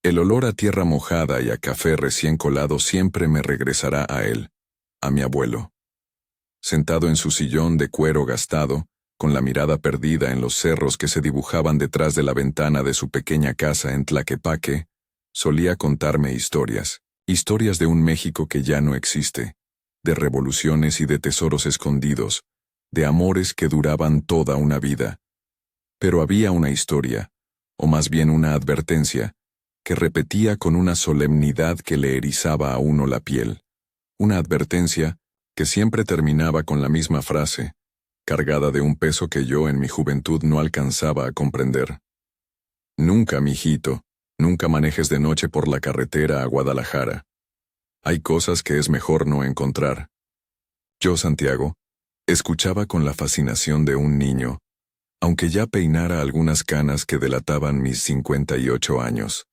El olor a tierra mojada y a café recién colado siempre me regresará a él, a mi abuelo. Sentado en su sillón de cuero gastado, con la mirada perdida en los cerros que se dibujaban detrás de la ventana de su pequeña casa en Tlaquepaque, solía contarme historias, historias de un México que ya no existe, de revoluciones y de tesoros escondidos, de amores que duraban toda una vida. Pero había una historia, o más bien una advertencia, que repetía con una solemnidad que le erizaba a uno la piel, una advertencia que siempre terminaba con la misma frase, cargada de un peso que yo en mi juventud no alcanzaba a comprender. Nunca, mijito, nunca manejes de noche por la carretera a Guadalajara. Hay cosas que es mejor no encontrar. Yo, Santiago, escuchaba con la fascinación de un niño, aunque ya peinara algunas canas que delataban mis 58 años.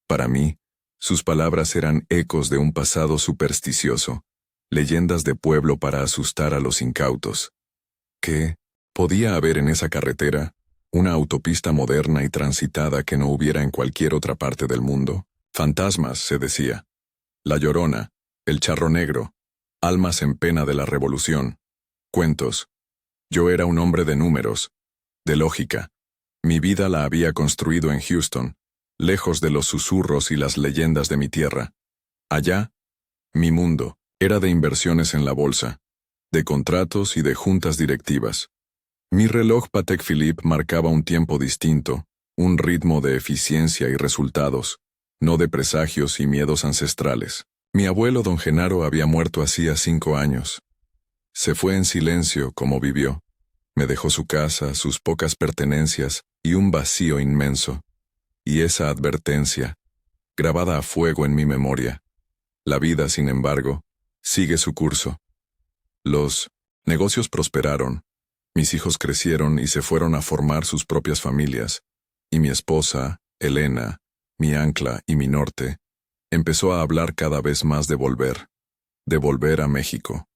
Para mí, sus palabras eran ecos de un pasado supersticioso, leyendas de pueblo para asustar a los incautos. ¿Qué podía haber en esa carretera? Una autopista moderna y transitada que no hubiera en cualquier otra parte del mundo. Fantasmas, se decía. La Llorona, el Charro Negro, almas en pena de la revolución. Cuentos. Yo era un hombre de números, de lógica. Mi vida la había construido en Houston, lejos de los susurros y las leyendas de mi tierra. Allá, mi mundo era de inversiones en la bolsa, de contratos y de juntas directivas. Mi reloj Patek Philippe marcaba un tiempo distinto, un ritmo de eficiencia y resultados, no de presagios y miedos ancestrales. Mi abuelo don Genaro había muerto hacía 5 años. Se fue en silencio como vivió. Me dejó su casa, sus pocas pertenencias y un vacío inmenso. Y esa advertencia, grabada a fuego en mi memoria. La vida, sin embargo, sigue su curso. Los negocios prosperaron, mis hijos crecieron y se fueron a formar sus propias familias, y mi esposa, Elena, mi ancla y mi norte, empezó a hablar cada vez más de volver a México.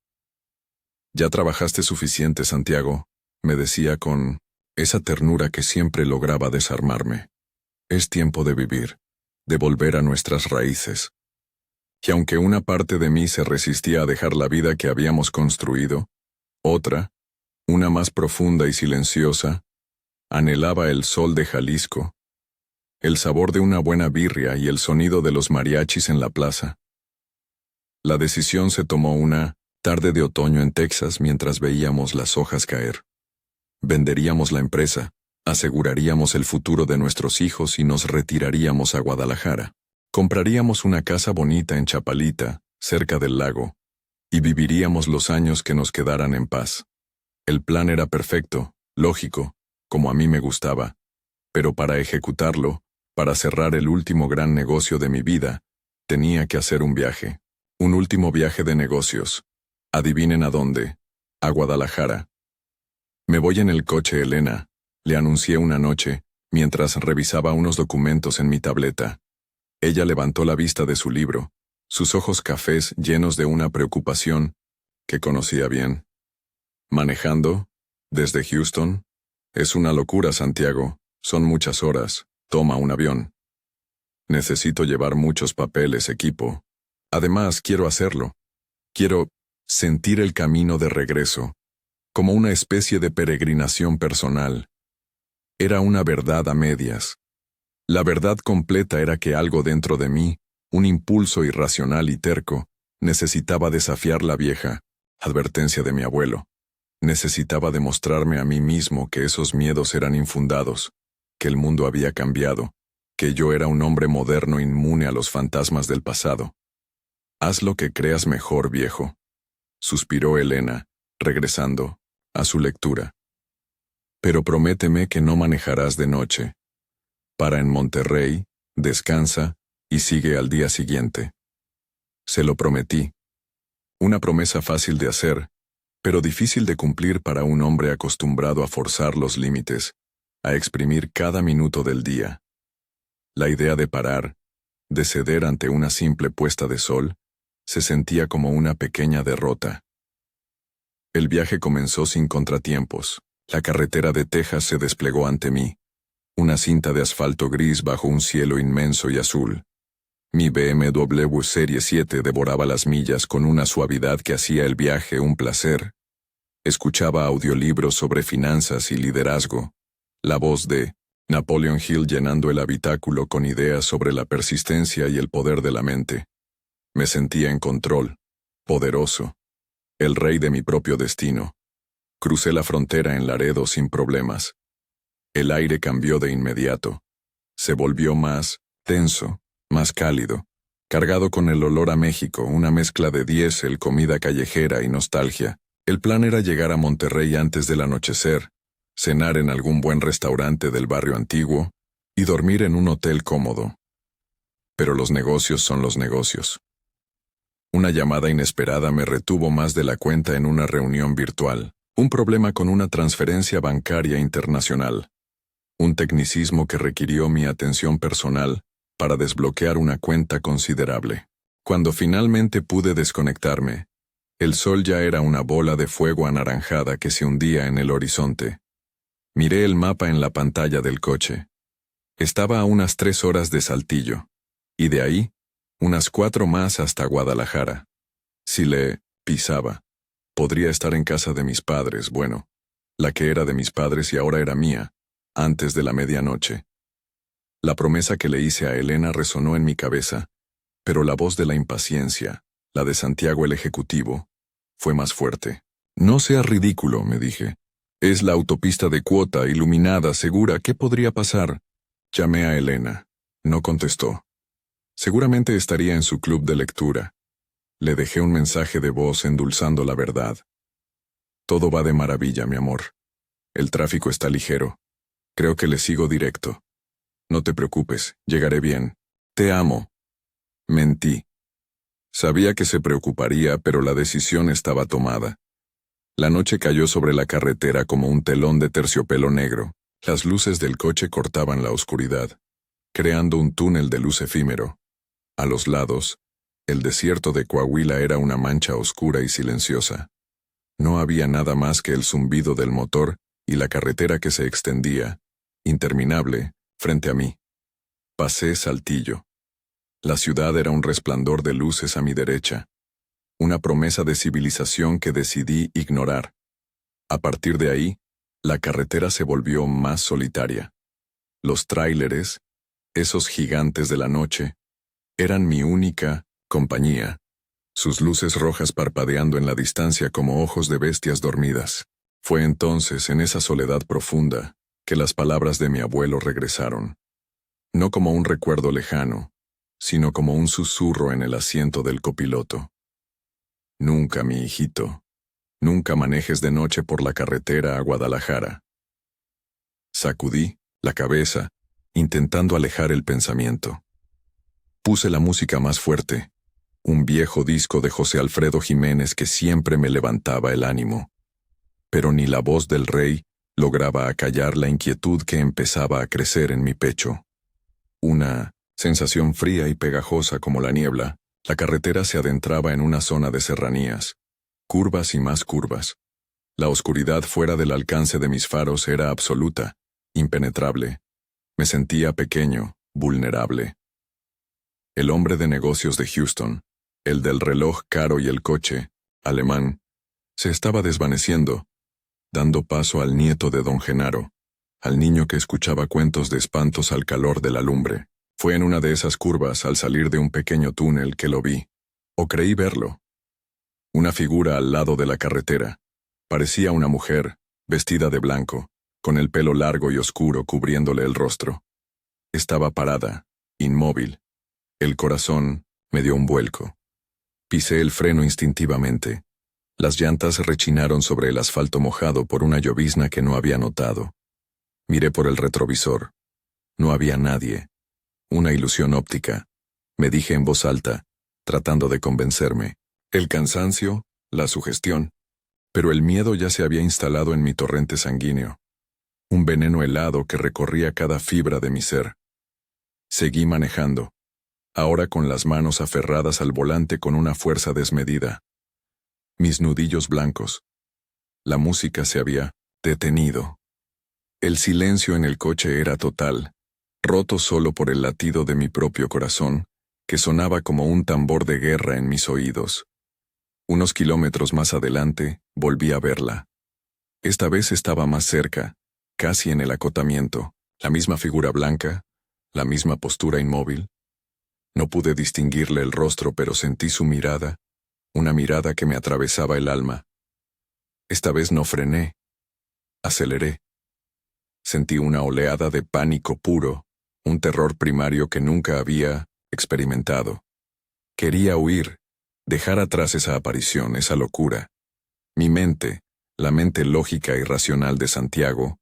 Ya trabajaste suficiente, Santiago, me decía con esa ternura que siempre lograba desarmarme. Es tiempo de vivir, de volver a nuestras raíces. Y aunque una parte de mí se resistía a dejar la vida que habíamos construido, otra, una más profunda y silenciosa, anhelaba el sol de Jalisco, el sabor de una buena birria y el sonido de los mariachis en la plaza. La decisión se tomó una tarde de otoño en Texas mientras veíamos las hojas caer. Venderíamos la empresa, aseguraríamos el futuro de nuestros hijos y nos retiraríamos a Guadalajara. Compraríamos una casa bonita en Chapalita, cerca del lago, y viviríamos los años que nos quedaran en paz. El plan era perfecto, lógico, como a mí me gustaba, pero para ejecutarlo, para cerrar el último gran negocio de mi vida, tenía que hacer un viaje, un último viaje de negocios. Adivinen a dónde. A Guadalajara. Me voy en el coche, Elena, le anuncié una noche, mientras revisaba unos documentos en mi tableta. Ella levantó la vista de su libro, sus ojos cafés llenos de una preocupación que conocía bien. Manejando, desde Houston, es una locura, Santiago, son muchas horas, toma un avión. Necesito llevar muchos papeles, equipo. Además, quiero hacerlo. Quiero sentir el camino de regreso, como una especie de peregrinación personal. Era una verdad a medias. La verdad completa era que algo dentro de mí, un impulso irracional y terco, necesitaba desafiar la vieja advertencia de mi abuelo. Necesitaba demostrarme a mí mismo que esos miedos eran infundados, que el mundo había cambiado, que yo era un hombre moderno inmune a los fantasmas del pasado. Haz lo que creas mejor, viejo, suspiró Elena, regresando a su lectura. Pero prométeme que no manejarás de noche. Para en Monterrey, descansa y sigue al día siguiente. Se lo prometí. Una promesa fácil de hacer, pero difícil de cumplir para un hombre acostumbrado a forzar los límites, a exprimir cada minuto del día. La idea de parar, de ceder ante una simple puesta de sol, se sentía como una pequeña derrota. El viaje comenzó sin contratiempos. La carretera de Texas se desplegó ante mí. una cinta de asfalto gris bajo un cielo inmenso y azul. Mi BMW Serie 7 devoraba las millas con una suavidad que hacía el viaje un placer. Escuchaba audiolibros sobre finanzas y liderazgo. La voz de Napoleon Hill llenando el habitáculo con ideas sobre la persistencia y el poder de la mente. Me sentía en control, poderoso, el rey de mi propio destino. Crucé la frontera en Laredo sin problemas. El aire cambió de inmediato. Se volvió más tenso, más cálido, cargado con el olor a México, una mezcla de diésel, comida callejera y nostalgia. El plan era llegar a Monterrey antes del anochecer, cenar en algún buen restaurante del barrio antiguo y dormir en un hotel cómodo. Pero los negocios son los negocios. Una llamada inesperada me retuvo más de la cuenta en una reunión virtual. Un problema con una transferencia bancaria internacional. Un tecnicismo que requirió mi atención personal para desbloquear una cuenta considerable. Cuando finalmente pude desconectarme, el sol ya era una bola de fuego anaranjada que se hundía en el horizonte. Miré el mapa en la pantalla del coche. Estaba a unas 3 horas de Saltillo, y de ahí, unas 4 más hasta Guadalajara. Si le pisaba, podría estar en casa de mis padres, bueno, la que era de mis padres y ahora era mía, antes de la medianoche. La promesa que le hice a Elena resonó en mi cabeza, pero la voz de la impaciencia, la de Santiago el Ejecutivo, fue más fuerte. No seas ridículo, me dije. Es la autopista de Cuota, iluminada, segura, ¿qué podría pasar? Llamé a Elena. No contestó. Seguramente estaría en su club de lectura. Le dejé un mensaje de voz endulzando la verdad. Todo va de maravilla, mi amor. El tráfico está ligero. Creo que le sigo directo. No te preocupes, llegaré bien. Te amo. Mentí. Sabía que se preocuparía, pero la decisión estaba tomada. La noche cayó sobre la carretera como un telón de terciopelo negro. Las luces del coche cortaban la oscuridad, creando un túnel de luz efímero. A los lados, el desierto de Coahuila era una mancha oscura y silenciosa. No había nada más que el zumbido del motor y la carretera que se extendía, interminable, frente a mí. Pasé Saltillo. La ciudad era un resplandor de luces a mi derecha. Una promesa de civilización que decidí ignorar. A partir de ahí, la carretera se volvió más solitaria. Los tráileres, esos gigantes de la noche, eran mi única compañía, sus luces rojas parpadeando en la distancia como ojos de bestias dormidas. Fue entonces, en esa soledad profunda, que las palabras de mi abuelo regresaron. No como un recuerdo lejano, sino como un susurro en el asiento del copiloto. Nunca, mi hijito, nunca manejes de noche por la carretera a Guadalajara. Sacudí la cabeza, intentando alejar el pensamiento. Puse la música más fuerte, un viejo disco de José Alfredo Jiménez que siempre me levantaba el ánimo. Pero ni la voz del rey lograba acallar la inquietud que empezaba a crecer en mi pecho. Una sensación fría y pegajosa como la niebla. La carretera se adentraba en una zona de serranías, curvas y más curvas. La oscuridad fuera del alcance de mis faros era absoluta, impenetrable. Me sentía pequeño, vulnerable. El hombre de negocios de Houston, el del reloj caro y el coche, alemán, se estaba desvaneciendo, dando paso al nieto de don Genaro, al niño que escuchaba cuentos de espantos al calor de la lumbre. Fue en una de esas curvas, al salir de un pequeño túnel, que lo vi, o creí verlo. Una figura al lado de la carretera. Parecía una mujer, vestida de blanco, con el pelo largo y oscuro cubriéndole el rostro. Estaba parada, inmóvil. El corazón me dio un vuelco. Pisé el freno instintivamente. Las llantas rechinaron sobre el asfalto mojado por una llovizna que no había notado. Miré por el retrovisor. No había nadie. Una ilusión óptica, me dije en voz alta, tratando de convencerme. El cansancio, la sugestión. Pero el miedo ya se había instalado en mi torrente sanguíneo. Un veneno helado que recorría cada fibra de mi ser. Seguí manejando, ahora con las manos aferradas al volante con una fuerza desmedida. Mis nudillos blancos. La música se había detenido. El silencio en el coche era total, roto solo por el latido de mi propio corazón, que sonaba como un tambor de guerra en mis oídos. Unos kilómetros más adelante, volví a verla. Esta vez estaba más cerca, casi en el acotamiento, la misma figura blanca, la misma postura inmóvil. No pude distinguirle el rostro, pero sentí su mirada, una mirada que me atravesaba el alma. Esta vez no frené, aceleré. Sentí una oleada de pánico puro, un terror primario que nunca había experimentado. Quería huir, dejar atrás esa aparición, esa locura. Mi mente, la mente lógica y racional de Santiago,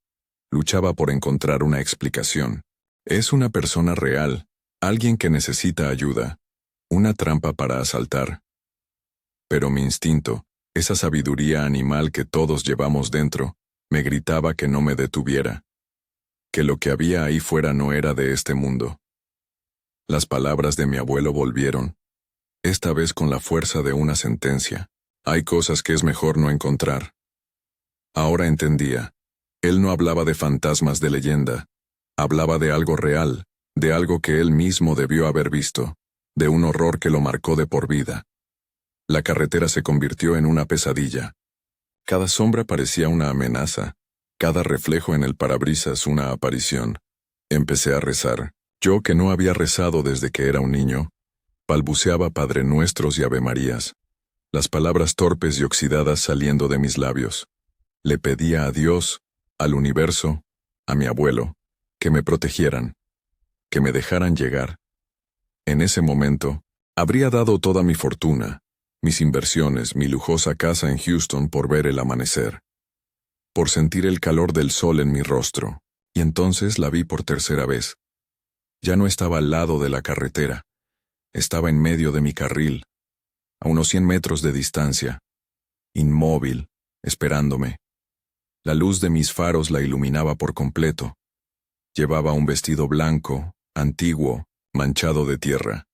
luchaba por encontrar una explicación. Es una persona real, alguien que necesita ayuda, una trampa para asaltar. Pero mi instinto, esa sabiduría animal que todos llevamos dentro, me gritaba que no me detuviera, que lo que había ahí fuera no era de este mundo. Las palabras de mi abuelo volvieron, esta vez con la fuerza de una sentencia. Hay cosas que es mejor no encontrar. Ahora entendía. Él no hablaba de fantasmas de leyenda. Hablaba de algo real, de algo que él mismo debió haber visto, de un horror que lo marcó de por vida. La carretera se convirtió en una pesadilla. Cada sombra parecía una amenaza, cada reflejo en el parabrisas una aparición. Empecé a rezar. Yo, que no había rezado desde que era un niño, balbuceaba Padre Nuestros y Ave Marías, las palabras torpes y oxidadas saliendo de mis labios. Le pedía a Dios, al universo, a mi abuelo, que me protegieran, que me dejaran llegar. En ese momento, habría dado toda mi fortuna, mis inversiones, mi lujosa casa en Houston por ver el amanecer, por sentir el calor del sol en mi rostro, y entonces la vi por tercera vez. Ya no estaba al lado de la carretera, estaba en medio de mi carril, a unos 100 metros de distancia, inmóvil, esperándome. La luz de mis faros la iluminaba por completo. Llevaba un vestido blanco, antiguo, manchado de tierra.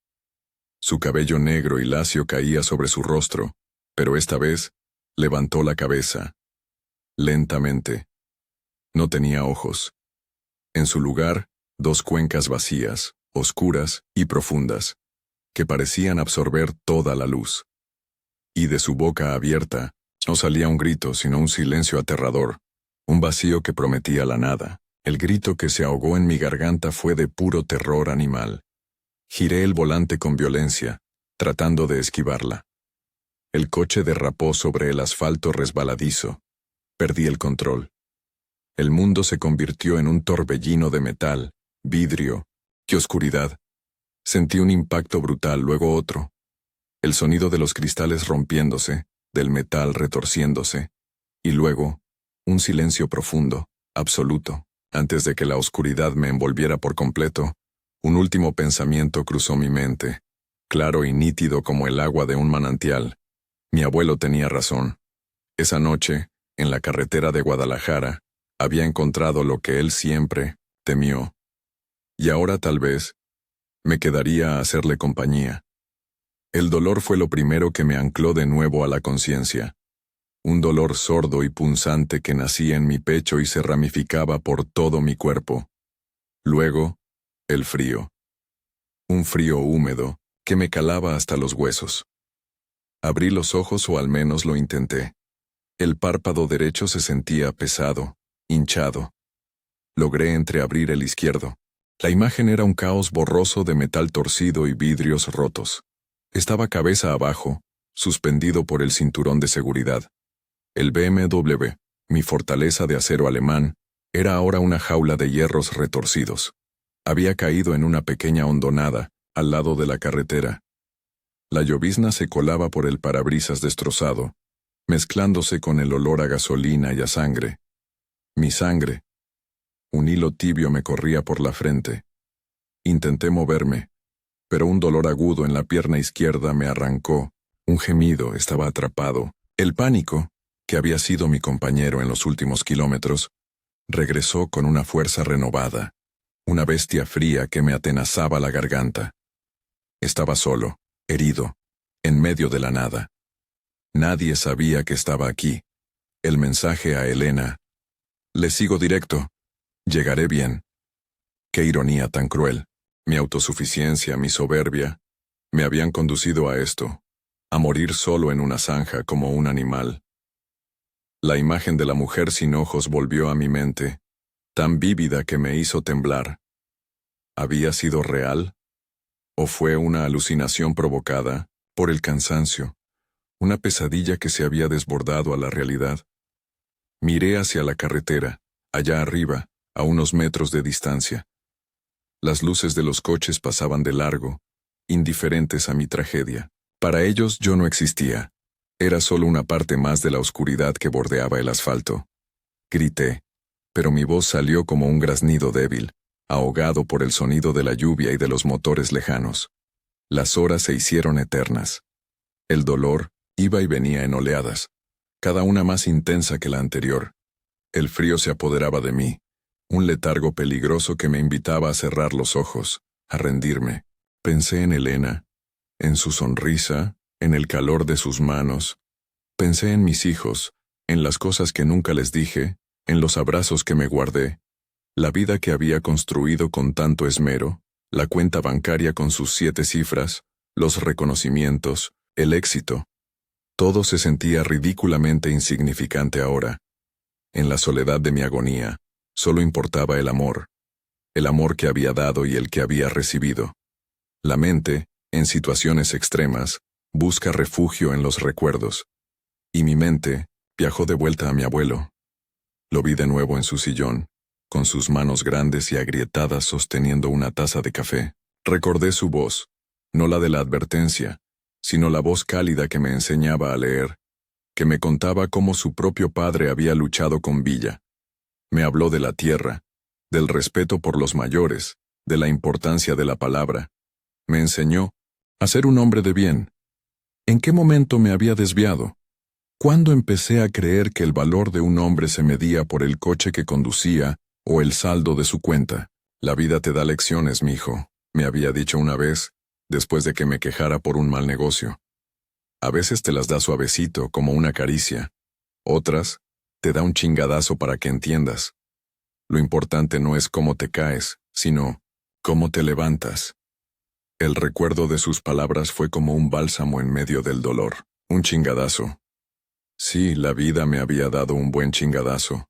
Su cabello negro y lacio caía sobre su rostro, pero esta vez levantó la cabeza. Lentamente. No tenía ojos. En su lugar, dos cuencas vacías, oscuras y profundas, que parecían absorber toda la luz. Y de su boca abierta, no salía un grito, sino un silencio aterrador, un vacío que prometía la nada. El grito que se ahogó en mi garganta fue de puro terror animal. Giré el volante con violencia, tratando de esquivarla. El coche derrapó sobre el asfalto resbaladizo. Perdí el control. El mundo se convirtió en un torbellino de metal, vidrio y oscuridad. Sentí un impacto brutal, luego otro. El sonido de los cristales rompiéndose, del metal retorciéndose, y luego, un silencio profundo, absoluto. Antes de que la oscuridad me envolviera por completo, un último pensamiento cruzó mi mente, claro y nítido como el agua de un manantial. Mi abuelo tenía razón. Esa noche, en la carretera de Guadalajara, había encontrado lo que él siempre temió. Y ahora tal vez me quedaría a hacerle compañía. El dolor fue lo primero que me ancló de nuevo a la conciencia. Un dolor sordo y punzante que nacía en mi pecho y se ramificaba por todo mi cuerpo. Luego, el frío. Un frío húmedo que me calaba hasta los huesos. Abrí los ojos, o al menos lo intenté. El párpado derecho se sentía pesado, hinchado. Logré entreabrir el izquierdo. La imagen era un caos borroso de metal torcido y vidrios rotos. Estaba cabeza abajo, suspendido por el cinturón de seguridad. El BMW, mi fortaleza de acero alemán, era ahora una jaula de hierros retorcidos. Había caído en una pequeña hondonada, al lado de la carretera. La llovizna se colaba por el parabrisas destrozado, mezclándose con el olor a gasolina y a sangre. Mi sangre. Un hilo tibio me corría por la frente. Intenté moverme, pero un dolor agudo en la pierna izquierda me arrancó. Un gemido, estaba atrapado. El pánico, que había sido mi compañero en los últimos kilómetros, regresó con una fuerza renovada, una bestia fría que me atenazaba la garganta. Estaba solo, herido, en medio de la nada. Nadie sabía que estaba aquí. El mensaje a Elena. Le sigo directo. Llegaré bien. Qué ironía tan cruel. Mi autosuficiencia, mi soberbia, me habían conducido a esto, a morir solo en una zanja como un animal. La imagen de la mujer sin ojos volvió a mi mente, tan vívida que me hizo temblar. ¿Había sido real? ¿O fue una alucinación provocada por el cansancio, una pesadilla que se había desbordado a la realidad? Miré hacia la carretera, allá arriba, a unos metros de distancia. Las luces de los coches pasaban de largo, indiferentes a mi tragedia. Para ellos yo no existía. Era solo una parte más de la oscuridad que bordeaba el asfalto. Grité, pero mi voz salió como un graznido débil, ahogado por el sonido de la lluvia y de los motores lejanos. Las horas se hicieron eternas. El dolor iba y venía en oleadas, cada una más intensa que la anterior. El frío se apoderaba de mí, un letargo peligroso que me invitaba a cerrar los ojos, a rendirme. Pensé en Elena, en su sonrisa, en el calor de sus manos. Pensé en mis hijos, en las cosas que nunca les dije, en los abrazos que me guardé, la vida que había construido con tanto esmero, la cuenta bancaria con sus 7 cifras, los reconocimientos, el éxito. Todo se sentía ridículamente insignificante ahora. En la soledad de mi agonía, solo importaba el amor que había dado y el que había recibido. La mente, en situaciones extremas, busca refugio en los recuerdos. Y mi mente viajó de vuelta a mi abuelo. Lo vi de nuevo en su sillón, con sus manos grandes y agrietadas sosteniendo una taza de café. Recordé su voz, no la de la advertencia, sino la voz cálida que me enseñaba a leer, que me contaba cómo su propio padre había luchado con Villa. Me habló de la tierra, del respeto por los mayores, de la importancia de la palabra. Me enseñó a ser un hombre de bien. ¿En qué momento me había desviado? ¿Cuándo empecé a creer que el valor de un hombre se medía por el coche que conducía o el saldo de su cuenta? La vida te da lecciones, mijo, me había dicho una vez, después de que me quejara por un mal negocio. A veces te las da suavecito, como una caricia. Otras, te da un chingadazo para que entiendas. Lo importante no es cómo te caes, sino cómo te levantas. El recuerdo de sus palabras fue como un bálsamo en medio del dolor, un chingadazo. Sí, la vida me había dado un buen chingadazo.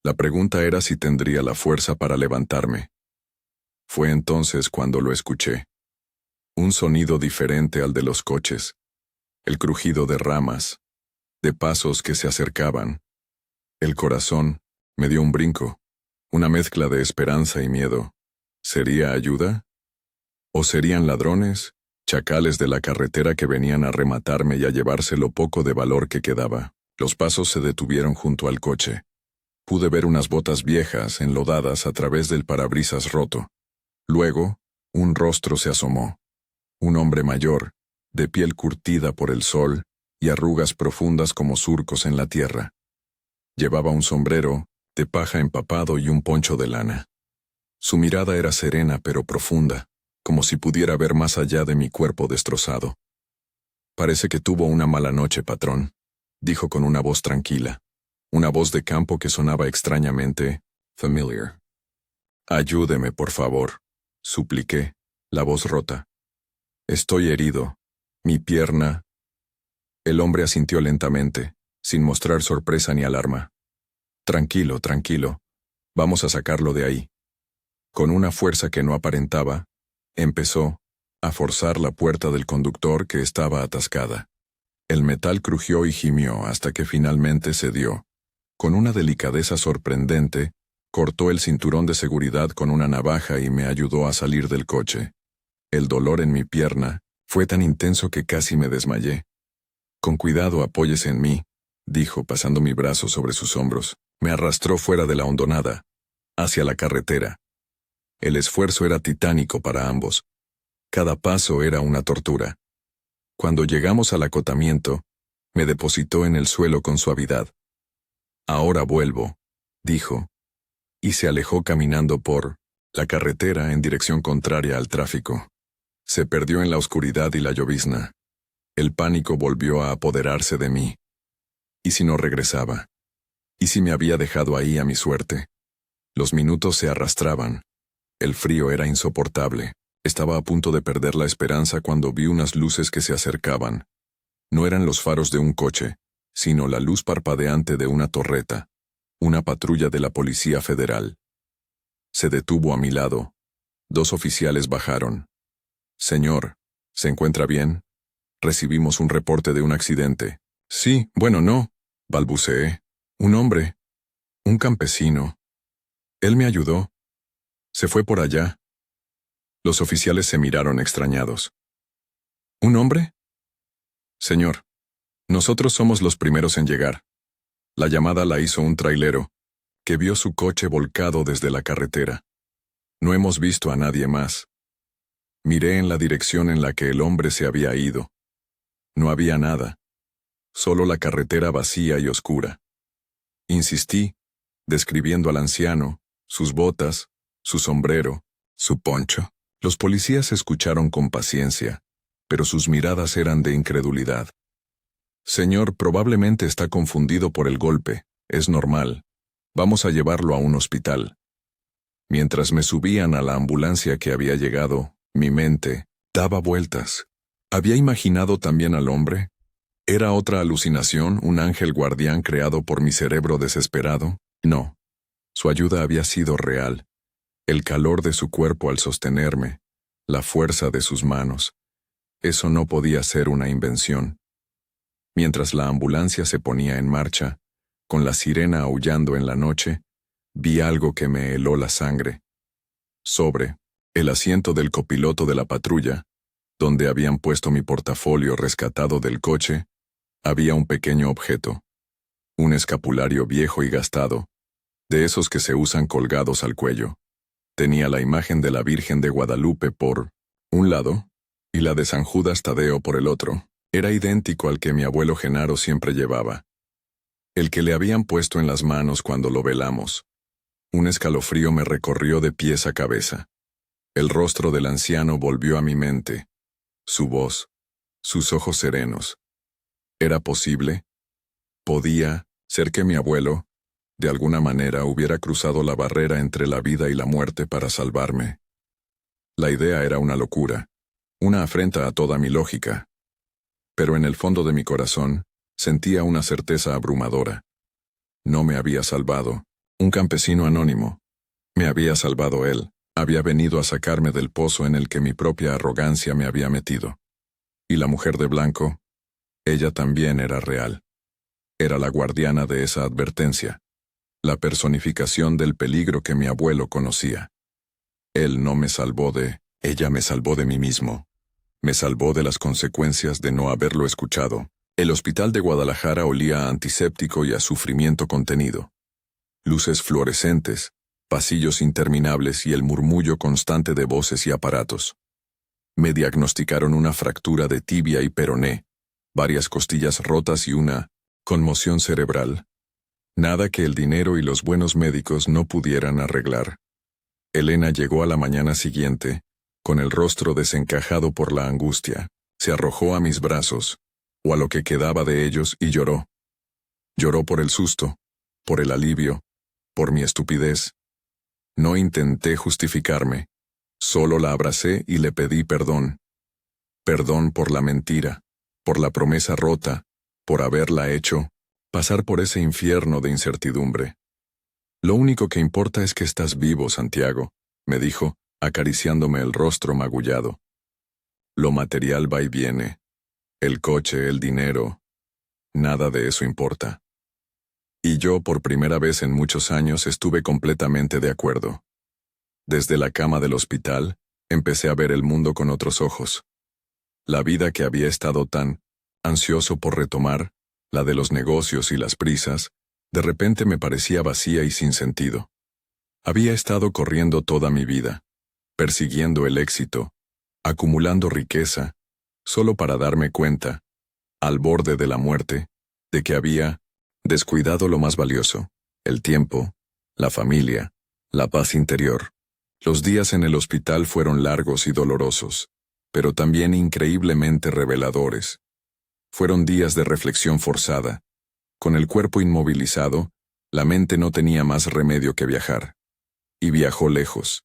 La pregunta era si tendría la fuerza para levantarme. Fue entonces cuando lo escuché. Un sonido diferente al de los coches. El crujido de ramas, de pasos que se acercaban. El corazón me dio un brinco, una mezcla de esperanza y miedo. ¿Sería ayuda? ¿O serían ladrones, chacales de la carretera que venían a rematarme y a llevarse lo poco de valor que quedaba? Los pasos se detuvieron junto al coche. Pude ver unas botas viejas, enlodadas a través del parabrisas roto. Luego, un rostro se asomó. Un hombre mayor, de piel curtida por el sol y arrugas profundas como surcos en la tierra. Llevaba un sombrero, de paja empapado y un poncho de lana. Su mirada era serena pero profunda, como si pudiera ver más allá de mi cuerpo destrozado. Parece que tuvo una mala noche, patrón, dijo con una voz tranquila, una voz de campo que sonaba extrañamente familiar. Ayúdeme, por favor, supliqué, la voz rota. Estoy herido. Mi pierna. El hombre asintió lentamente, sin mostrar sorpresa ni alarma. Tranquilo, tranquilo. Vamos a sacarlo de ahí. Con una fuerza que no aparentaba, empezó a forzar la puerta del conductor que estaba atascada. El metal crujió y gimió hasta que finalmente cedió. Con una delicadeza sorprendente, cortó el cinturón de seguridad con una navaja y me ayudó a salir del coche. El dolor en mi pierna fue tan intenso que casi me desmayé. Con cuidado, apóyese en mí, dijo pasando mi brazo sobre sus hombros. Me arrastró fuera de la hondonada, hacia la carretera. El esfuerzo era titánico para ambos. Cada paso era una tortura. Cuando llegamos al acotamiento, me depositó en el suelo con suavidad. Ahora vuelvo, dijo, y se alejó caminando por la carretera en dirección contraria al tráfico. Se perdió en la oscuridad y la llovizna. El pánico volvió a apoderarse de mí. ¿Y si no regresaba? ¿Y si me había dejado ahí a mi suerte? Los minutos se arrastraban. El frío era insoportable. Estaba a punto de perder la esperanza cuando vi unas luces que se acercaban. No eran los faros de un coche, sino la luz parpadeante de una torreta, una patrulla de la Policía Federal. Se detuvo a mi lado. 2 oficiales bajaron. «Señor, ¿se encuentra bien? Recibimos un reporte de un accidente». «Sí, bueno, no», balbuceé. «Un hombre. Un campesino. Él me ayudó. Se fue por allá». Los oficiales se miraron extrañados. «¿Un hombre?» «Señor, nosotros somos los primeros en llegar». La llamada la hizo un trailero, que vio su coche volcado desde la carretera. No hemos visto a nadie más. Miré en la dirección en la que el hombre se había ido. No había nada. Solo la carretera vacía y oscura. Insistí, describiendo al anciano, sus botas, su sombrero, su poncho. Los policías escucharon con paciencia, pero sus miradas eran de incredulidad. «Señor, probablemente está confundido por el golpe. Es normal. Vamos a llevarlo a un hospital». Mientras me subían a la ambulancia que había llegado, mi mente daba vueltas. ¿Había imaginado también al hombre? ¿Era otra alucinación, un ángel guardián creado por mi cerebro desesperado? No. Su ayuda había sido real. El calor de su cuerpo al sostenerme, la fuerza de sus manos. Eso no podía ser una invención. Mientras la ambulancia se ponía en marcha, con la sirena aullando en la noche, vi algo que me heló la sangre. Sobre el asiento del copiloto de la patrulla, donde habían puesto mi portafolio rescatado del coche, había un pequeño objeto. Un escapulario viejo y gastado, de esos que se usan colgados al cuello. Tenía la imagen de la Virgen de Guadalupe por un lado y la de San Judas Tadeo por el otro. Era idéntico al que mi abuelo Genaro siempre llevaba. El que le habían puesto en las manos cuando lo velamos. Un escalofrío me recorrió de pies a cabeza. El rostro del anciano volvió a mi mente. Su voz, sus ojos serenos. ¿Era posible? ¿Podía ser que mi abuelo, de alguna manera, hubiera cruzado la barrera entre la vida y la muerte para salvarme? La idea era una locura, una afrenta a toda mi lógica. Pero en el fondo de mi corazón, sentía una certeza abrumadora. No me había salvado un campesino anónimo. Me había salvado él. Había venido a sacarme del pozo en el que mi propia arrogancia me había metido. Y la mujer de blanco, ella también era real. Era la guardiana de esa advertencia, la personificación del peligro que mi abuelo conocía. Él no me salvó ella me salvó de mí mismo. Me salvó de las consecuencias de no haberlo escuchado. El hospital de Guadalajara olía a antiséptico y a sufrimiento contenido. Luces fluorescentes, pasillos interminables y el murmullo constante de voces y aparatos. Me diagnosticaron una fractura de tibia y peroné, varias costillas rotas y una conmoción cerebral. Nada que el dinero y los buenos médicos no pudieran arreglar. Elena llegó a la mañana siguiente, con el rostro desencajado por la angustia. Se arrojó a mis brazos, o a lo que quedaba de ellos, y lloró. Lloró por el susto, por el alivio, por mi estupidez. No intenté justificarme, solo la abracé y le pedí perdón. Perdón por la mentira, por la promesa rota, por haberla hecho pasar por ese infierno de incertidumbre. Lo único que importa es que estás vivo, Santiago, me dijo, acariciándome el rostro magullado. Lo material va y viene. El coche, el dinero. Nada de eso importa. Y yo, por primera vez en muchos años, estuve completamente de acuerdo. Desde la cama del hospital, empecé a ver el mundo con otros ojos. La vida que había estado tan ansioso por retomar, la de los negocios y las prisas, de repente me parecía vacía y sin sentido. Había estado corriendo toda mi vida, persiguiendo el éxito, acumulando riqueza, solo para darme cuenta, al borde de la muerte, de que había descuidado lo más valioso, el tiempo, la familia, la paz interior. Los días en el hospital fueron largos y dolorosos, pero también increíblemente reveladores. Fueron días de reflexión forzada. Con el cuerpo inmovilizado, la mente no tenía más remedio que viajar. Y viajó lejos.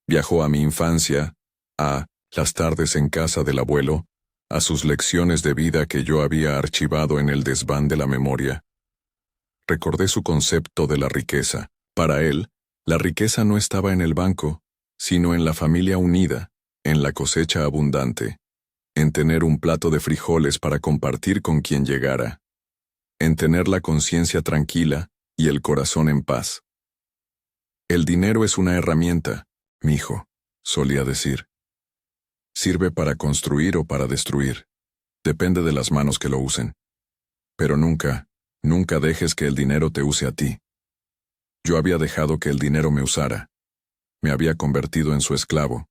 Viajó a mi infancia, a las tardes en casa del abuelo, a sus lecciones de vida que yo había archivado en el desván de la memoria. Recordé su concepto de la riqueza. Para él, la riqueza no estaba en el banco, sino en la familia unida, en la cosecha abundante, en tener un plato de frijoles para compartir con quien llegara, en tener la conciencia tranquila y el corazón en paz. El dinero es una herramienta, mijo, solía decir. Sirve para construir o para destruir. Depende de las manos que lo usen. Pero nunca dejes que el dinero te use a ti. Yo había dejado que el dinero me usara. Me había convertido en su esclavo,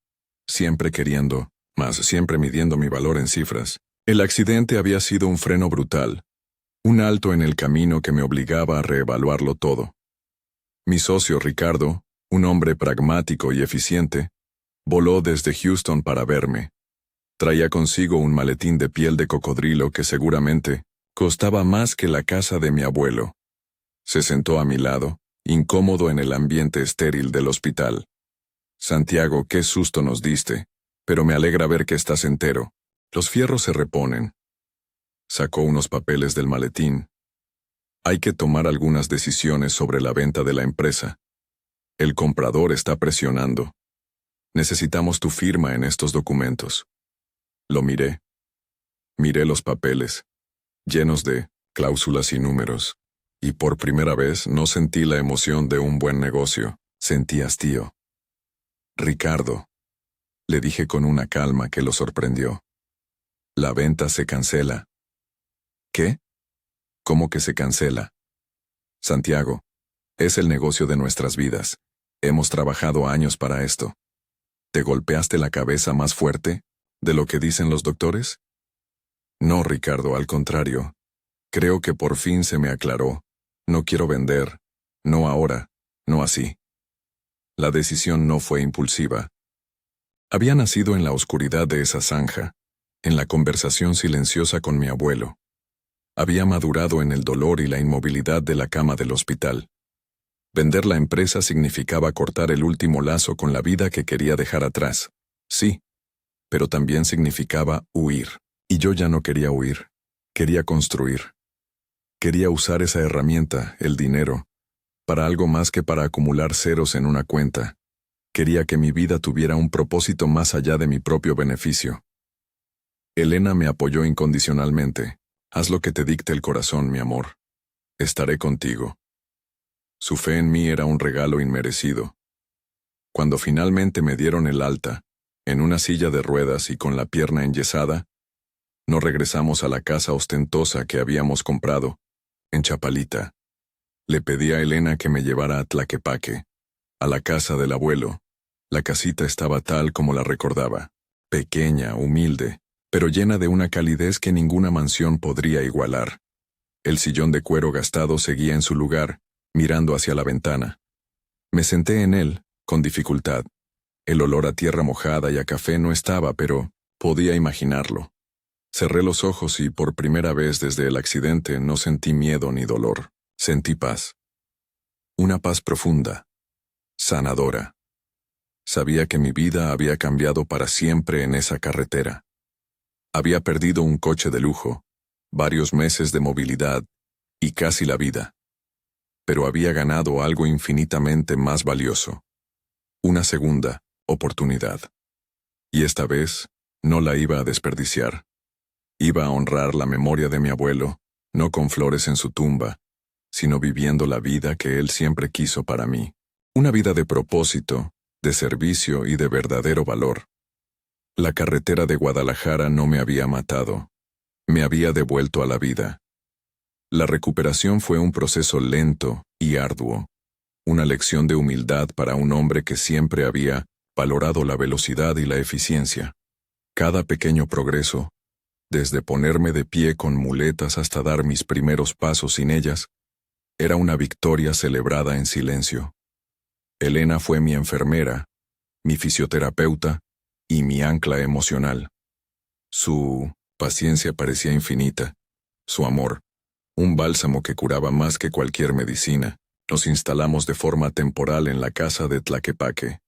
siempre queriendo, más siempre midiendo mi valor en cifras. El accidente había sido un freno brutal, un alto en el camino que me obligaba a reevaluarlo todo. Mi socio Ricardo, un hombre pragmático y eficiente, voló desde Houston para verme. Traía consigo un maletín de piel de cocodrilo que seguramente costaba más que la casa de mi abuelo. Se sentó a mi lado, incómodo en el ambiente estéril del hospital. Santiago, qué susto nos diste, pero me alegra ver que estás entero. Los fierros se reponen. Sacó unos papeles del maletín. Hay que tomar algunas decisiones sobre la venta de la empresa. El comprador está presionando. Necesitamos tu firma en estos documentos. Lo miré. Miré los papeles, llenos de cláusulas y números, y por primera vez no sentí la emoción de un buen negocio. Sentí hastío. Ricardo, le dije con una calma que lo sorprendió. La venta se cancela. ¿Qué? ¿Cómo que se cancela? Santiago, es el negocio de nuestras vidas. Hemos trabajado años para esto. ¿Te golpeaste la cabeza más fuerte de lo que dicen los doctores? No, Ricardo, al contrario. Creo que por fin se me aclaró. No quiero vender. No ahora. No así. La decisión no fue impulsiva. Había nacido en la oscuridad de esa zanja, en la conversación silenciosa con mi abuelo. Había madurado en el dolor y la inmovilidad de la cama del hospital. Vender la empresa significaba cortar el último lazo con la vida que quería dejar atrás. Sí, pero también significaba huir. Y yo ya no quería huir. Quería construir. Quería usar esa herramienta, el dinero, para algo más que para acumular ceros en una cuenta. Quería que mi vida tuviera un propósito más allá de mi propio beneficio. Elena me apoyó incondicionalmente. Haz lo que te dicte el corazón, mi amor. Estaré contigo. Su fe en mí era un regalo inmerecido. Cuando finalmente me dieron el alta, en una silla de ruedas y con la pierna enyesada, no regresamos a la casa ostentosa que habíamos comprado, en Chapalita. Le pedí a Elena que me llevara a Tlaquepaque, a la casa del abuelo. La casita estaba tal como la recordaba, pequeña, humilde, pero llena de una calidez que ninguna mansión podría igualar. El sillón de cuero gastado seguía en su lugar, mirando hacia la ventana. Me senté en él, con dificultad. El olor a tierra mojada y a café no estaba, pero podía imaginarlo. Cerré los ojos y por primera vez desde el accidente no sentí miedo ni dolor. Sentí paz. Una paz profunda, sanadora. Sabía que mi vida había cambiado para siempre en esa carretera. Había perdido un coche de lujo, varios meses de movilidad y casi la vida. Pero había ganado algo infinitamente más valioso. Una segunda oportunidad. Y esta vez no la iba a desperdiciar. Iba a honrar la memoria de mi abuelo, no con flores en su tumba, sino viviendo la vida que él siempre quiso para mí. Una vida de propósito, de servicio y de verdadero valor. La carretera de Guadalajara no me había matado. Me había devuelto a la vida. La recuperación fue un proceso lento y arduo. Una lección de humildad para un hombre que siempre había valorado la velocidad y la eficiencia. Cada pequeño progreso, desde ponerme de pie con muletas hasta dar mis primeros pasos sin ellas, era una victoria celebrada en silencio. Elena fue mi enfermera, mi fisioterapeuta y mi ancla emocional. Su paciencia parecía infinita. Su amor, un bálsamo que curaba más que cualquier medicina. Nos instalamos de forma temporal en la casa de Tlaquepaque,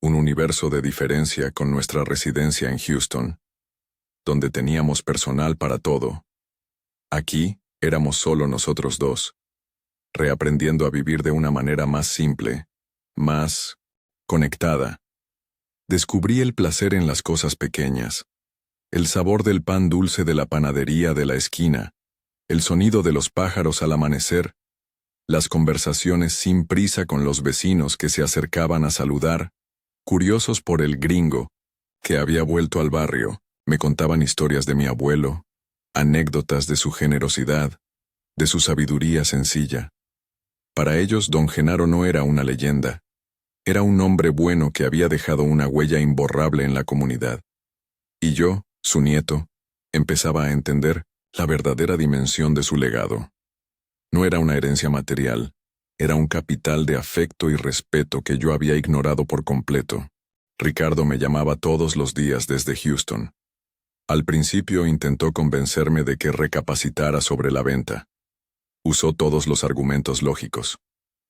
un universo de diferencia con nuestra residencia en Houston, donde teníamos personal para todo. Aquí éramos solo nosotros dos, reaprendiendo a vivir de una manera más simple, más conectada. Descubrí el placer en las cosas pequeñas, el sabor del pan dulce de la panadería de la esquina, el sonido de los pájaros al amanecer, las conversaciones sin prisa con los vecinos que se acercaban a saludar, curiosos por el gringo, que había vuelto al barrio. Me contaban historias de mi abuelo, anécdotas de su generosidad, de su sabiduría sencilla. Para ellos, don Genaro no era una leyenda. Era un hombre bueno que había dejado una huella imborrable en la comunidad. Y yo, su nieto, empezaba a entender la verdadera dimensión de su legado. No era una herencia material, era un capital de afecto y respeto que yo había ignorado por completo. Ricardo me llamaba todos los días desde Houston. Al principio intentó convencerme de que recapacitara sobre la venta. Usó todos los argumentos lógicos: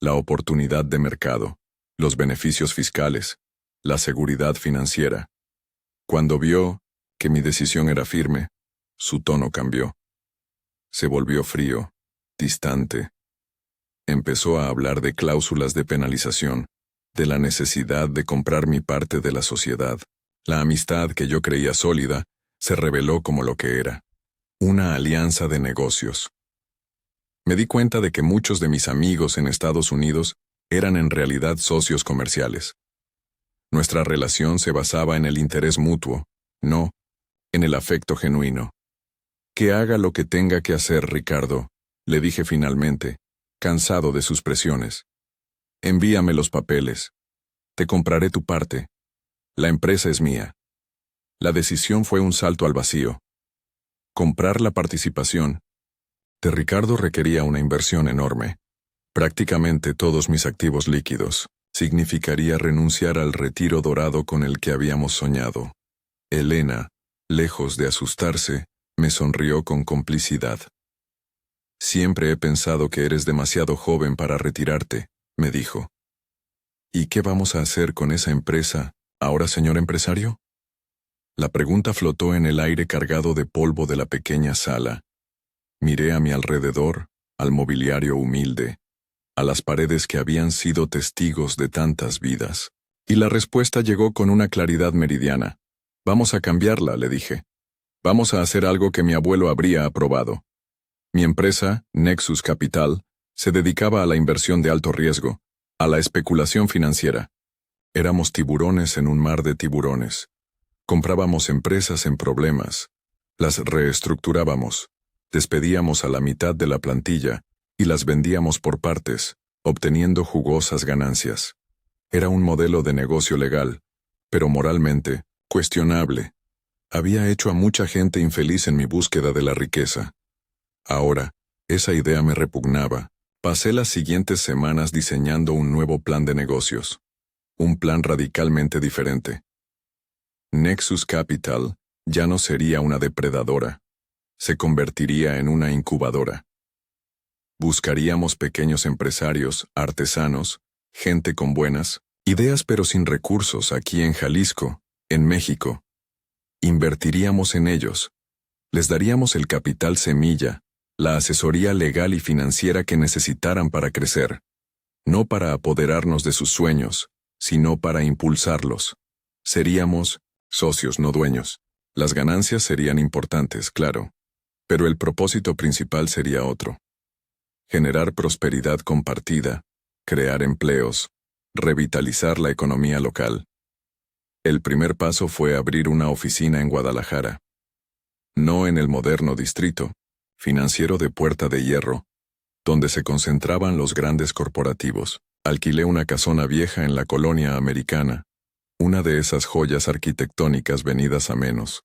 la oportunidad de mercado, los beneficios fiscales, la seguridad financiera. Cuando vio que mi decisión era firme, su tono cambió. Se volvió frío, distante. Empezó a hablar de cláusulas de penalización, de la necesidad de comprar mi parte de la sociedad. La amistad que yo creía sólida se reveló como lo que era: una alianza de negocios. Me di cuenta de que muchos de mis amigos en Estados Unidos eran en realidad socios comerciales. Nuestra relación se basaba en el interés mutuo, no en el afecto genuino. Que haga lo que tenga que hacer, Ricardo, le dije finalmente, cansado de sus presiones. Envíame los papeles. Te compraré tu parte. La empresa es mía. La decisión fue un salto al vacío. Comprar la participación de Ricardo requería una inversión enorme. Prácticamente todos mis activos líquidos. Significaría renunciar al retiro dorado con el que habíamos soñado. Elena, lejos de asustarse, me sonrió con complicidad. Siempre he pensado que eres demasiado joven para retirarte, me dijo. ¿Y qué vamos a hacer con esa empresa, ahora, señor empresario? La pregunta flotó en el aire cargado de polvo de la pequeña sala. Miré a mi alrededor, al mobiliario humilde, a las paredes que habían sido testigos de tantas vidas. Y la respuesta llegó con una claridad meridiana. Vamos a cambiarla, le dije. Vamos a hacer algo que mi abuelo habría aprobado. Mi empresa, Nexus Capital, se dedicaba a la inversión de alto riesgo, a la especulación financiera. Éramos tiburones en un mar de tiburones. Comprábamos empresas en problemas, las reestructurábamos, despedíamos a la mitad de la plantilla y las vendíamos por partes, obteniendo jugosas ganancias. Era un modelo de negocio legal, pero moralmente cuestionable. Había hecho a mucha gente infeliz en mi búsqueda de la riqueza. Ahora, esa idea me repugnaba. Pasé las siguientes semanas diseñando un nuevo plan de negocios. Un plan radicalmente diferente. Nexus Capital ya no sería una depredadora. Se convertiría en una incubadora. Buscaríamos pequeños empresarios, artesanos, gente con buenas ideas pero sin recursos aquí en Jalisco, en México. Invertiríamos en ellos. Les daríamos el capital semilla, la asesoría legal y financiera que necesitaran para crecer. No para apoderarnos de sus sueños, sino para impulsarlos. Seríamos socios, no dueños. Las ganancias serían importantes, claro, pero el propósito principal sería otro. Generar prosperidad compartida, crear empleos, revitalizar la economía local. El primer paso fue abrir una oficina en Guadalajara. No en el moderno distrito financiero de Puerta de Hierro, donde se concentraban los grandes corporativos. Alquilé una casona vieja en la colonia americana, una de esas joyas arquitectónicas venidas a menos.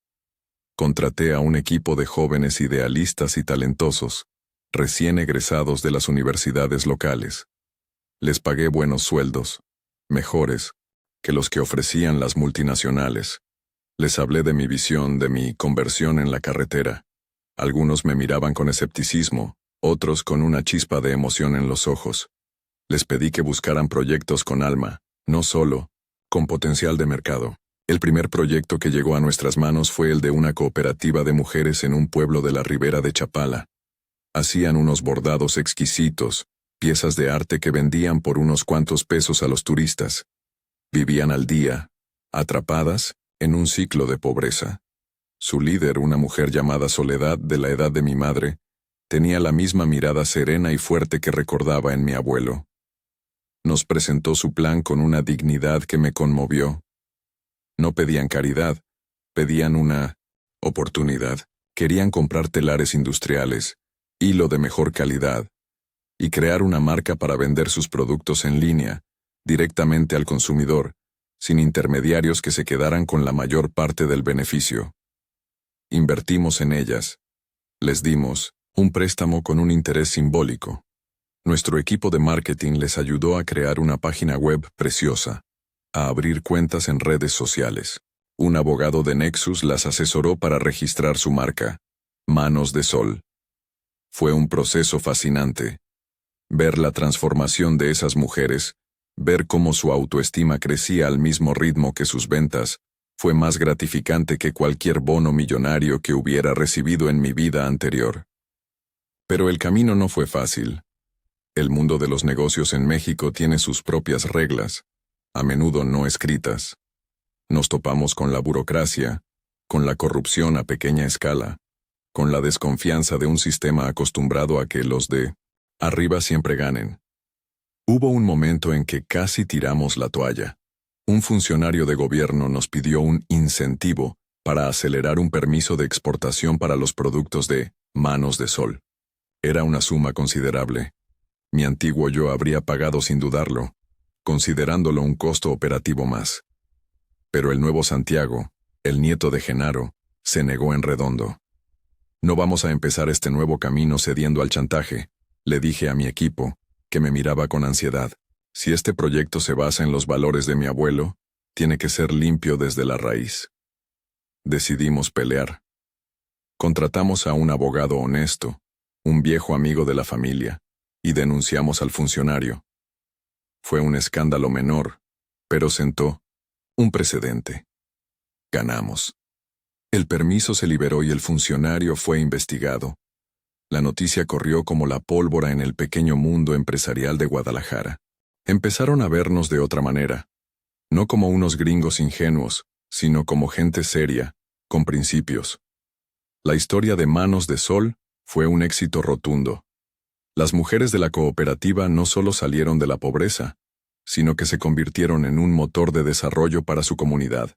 Contraté a un equipo de jóvenes idealistas y talentosos, recién egresados de las universidades locales. Les pagué buenos sueldos, mejores que los que ofrecían las multinacionales. Les hablé de mi visión, de mi conversión en la carretera. Algunos me miraban con escepticismo, otros con una chispa de emoción en los ojos. Les pedí que buscaran proyectos con alma, no solo con potencial de mercado. El primer proyecto que llegó a nuestras manos fue el de una cooperativa de mujeres en un pueblo de la ribera de Chapala. Hacían unos bordados exquisitos, piezas de arte que vendían por unos cuantos pesos a los turistas. Vivían al día, atrapadas en un ciclo de pobreza. Su líder, una mujer llamada Soledad, de la edad de mi madre, tenía la misma mirada serena y fuerte que recordaba en mi abuelo. Nos presentó su plan con una dignidad que me conmovió. No pedían caridad, pedían una oportunidad. Querían comprar telares industriales, hilo de mejor calidad, y crear una marca para vender sus productos en línea, directamente al consumidor, sin intermediarios que se quedaran con la mayor parte del beneficio. Invertimos en ellas. Les dimos un préstamo con un interés simbólico. Nuestro equipo de marketing les ayudó a crear una página web preciosa, a abrir cuentas en redes sociales. Un abogado de Nexus las asesoró para registrar su marca, Manos de Sol. Fue un proceso fascinante. Ver la transformación de esas mujeres, ver cómo su autoestima crecía al mismo ritmo que sus ventas, fue más gratificante que cualquier bono millonario que hubiera recibido en mi vida anterior. Pero el camino no fue fácil. El mundo de los negocios en México tiene sus propias reglas, a menudo no escritas. Nos topamos con la burocracia, con la corrupción a pequeña escala, con la desconfianza de un sistema acostumbrado a que los de arriba siempre ganen. Hubo un momento en que casi tiramos la toalla. Un funcionario de gobierno nos pidió un incentivo para acelerar un permiso de exportación para los productos de Manos de Sol. Era una suma considerable. Mi antiguo yo habría pagado sin dudarlo, considerándolo un costo operativo más. Pero el nuevo Santiago, el nieto de Genaro, se negó en redondo. No vamos a empezar este nuevo camino cediendo al chantaje, le dije a mi equipo, que me miraba con ansiedad. Si este proyecto se basa en los valores de mi abuelo, tiene que ser limpio desde la raíz. Decidimos pelear. Contratamos a un abogado honesto, un viejo amigo de la familia, y denunciamos al funcionario. Fue un escándalo menor, pero sentó un precedente. Ganamos. El permiso se liberó y el funcionario fue investigado. La noticia corrió como la pólvora en el pequeño mundo empresarial de Guadalajara. Empezaron a vernos de otra manera, no como unos gringos ingenuos, sino como gente seria, con principios. La historia de Manos de Sol fue un éxito rotundo. Las mujeres de la cooperativa no solo salieron de la pobreza, sino que se convirtieron en un motor de desarrollo para su comunidad.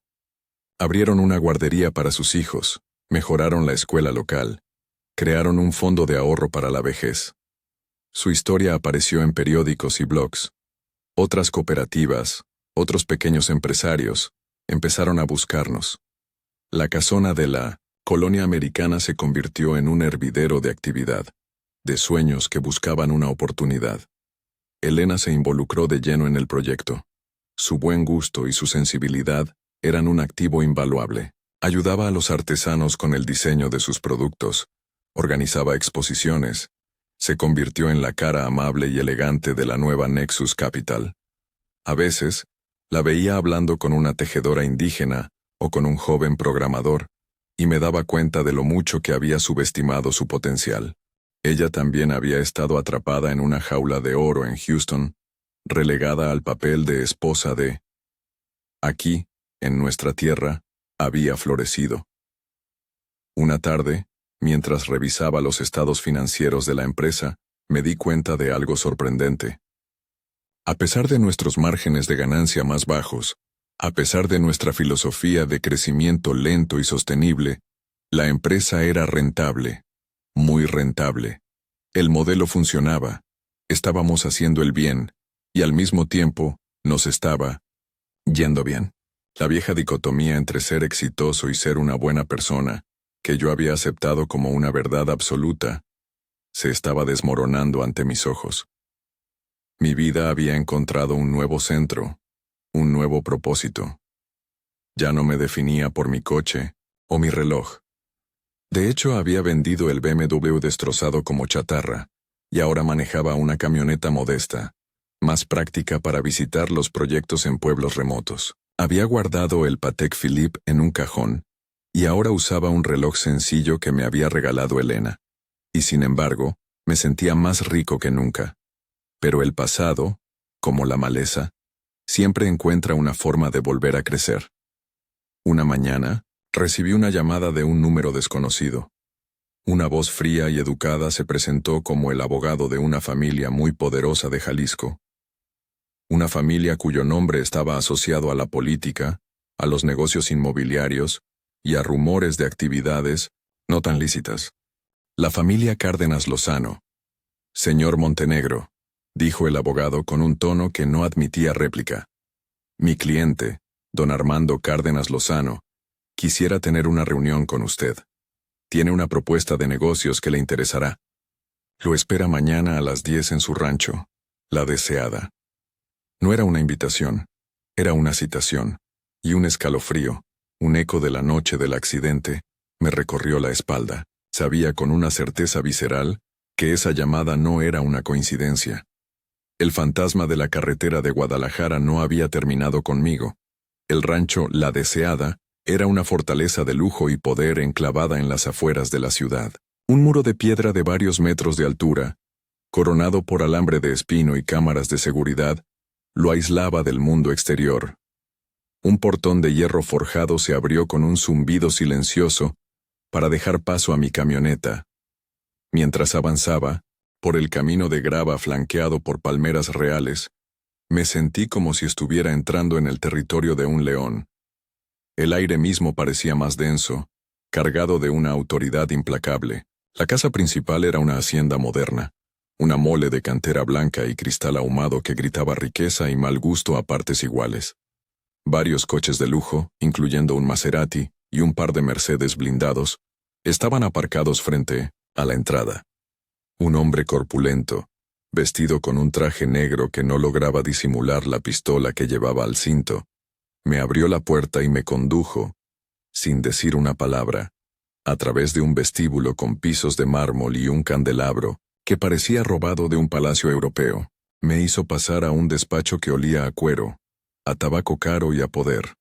Abrieron una guardería para sus hijos, mejoraron la escuela local, crearon un fondo de ahorro para la vejez. Su historia apareció en periódicos y blogs. Otras cooperativas, otros pequeños empresarios, empezaron a buscarnos. La casona de la colonia americana se convirtió en un hervidero de actividad, de sueños que buscaban una oportunidad. Elena se involucró de lleno en el proyecto. Su buen gusto y su sensibilidad eran un activo invaluable. Ayudaba a los artesanos con el diseño de sus productos, organizaba exposiciones, se convirtió en la cara amable y elegante de la nueva Nexus Capital. A veces, la veía hablando con una tejedora indígena o con un joven programador, y me daba cuenta de lo mucho que había subestimado su potencial. Ella también había estado atrapada en una jaula de oro en Houston, relegada al papel de esposa de... Aquí, en nuestra tierra, había florecido. Una tarde, mientras revisaba los estados financieros de la empresa, me di cuenta de algo sorprendente. A pesar de nuestros márgenes de ganancia más bajos, a pesar de nuestra filosofía de crecimiento lento y sostenible, la empresa era rentable, muy rentable. El modelo funcionaba, estábamos haciendo el bien, y al mismo tiempo, nos estaba yendo bien. La vieja dicotomía entre ser exitoso y ser una buena persona, que yo había aceptado como una verdad absoluta, se estaba desmoronando ante mis ojos. Mi vida había encontrado un nuevo centro, un nuevo propósito. Ya no me definía por mi coche o mi reloj. De hecho, había vendido el BMW destrozado como chatarra, y ahora manejaba una camioneta modesta, más práctica para visitar los proyectos en pueblos remotos. Había guardado el Patek Philippe en un cajón, y ahora usaba un reloj sencillo que me había regalado Elena. Y sin embargo, me sentía más rico que nunca. Pero el pasado, como la maleza, siempre encuentra una forma de volver a crecer. Una mañana, recibí una llamada de un número desconocido. Una voz fría y educada se presentó como el abogado de una familia muy poderosa de Jalisco. Una familia cuyo nombre estaba asociado a la política, a los negocios inmobiliarios y a rumores de actividades no tan lícitas. La familia Cárdenas Lozano. Señor Montenegro, dijo el abogado con un tono que no admitía réplica. Mi cliente, don Armando Cárdenas Lozano, quisiera tener una reunión con usted. Tiene una propuesta de negocios que le interesará. Lo espera mañana a las 10 en su rancho, La Deseada. No era una invitación, era una citación, y un escalofrío, un eco de la noche del accidente, me recorrió la espalda. Sabía con una certeza visceral que esa llamada no era una coincidencia. El fantasma de la carretera de Guadalajara no había terminado conmigo. El rancho La Deseada era una fortaleza de lujo y poder enclavada en las afueras de la ciudad. Un muro de piedra de varios metros de altura, coronado por alambre de espino y cámaras de seguridad, lo aislaba del mundo exterior. Un portón de hierro forjado se abrió con un zumbido silencioso para dejar paso a mi camioneta. Mientras avanzaba, por el camino de grava flanqueado por palmeras reales, me sentí como si estuviera entrando en el territorio de un león. El aire mismo parecía más denso, cargado de una autoridad implacable. La casa principal era una hacienda moderna, una mole de cantera blanca y cristal ahumado que gritaba riqueza y mal gusto a partes iguales. Varios coches de lujo, incluyendo un Maserati y un par de Mercedes blindados, estaban aparcados frente a la entrada. Un hombre corpulento, vestido con un traje negro que no lograba disimular la pistola que llevaba al cinto, me abrió la puerta y me condujo, sin decir una palabra, a través de un vestíbulo con pisos de mármol y un candelabro que parecía robado de un palacio europeo. Me hizo pasar a un despacho que olía a cuero, a tabaco caro y a poder.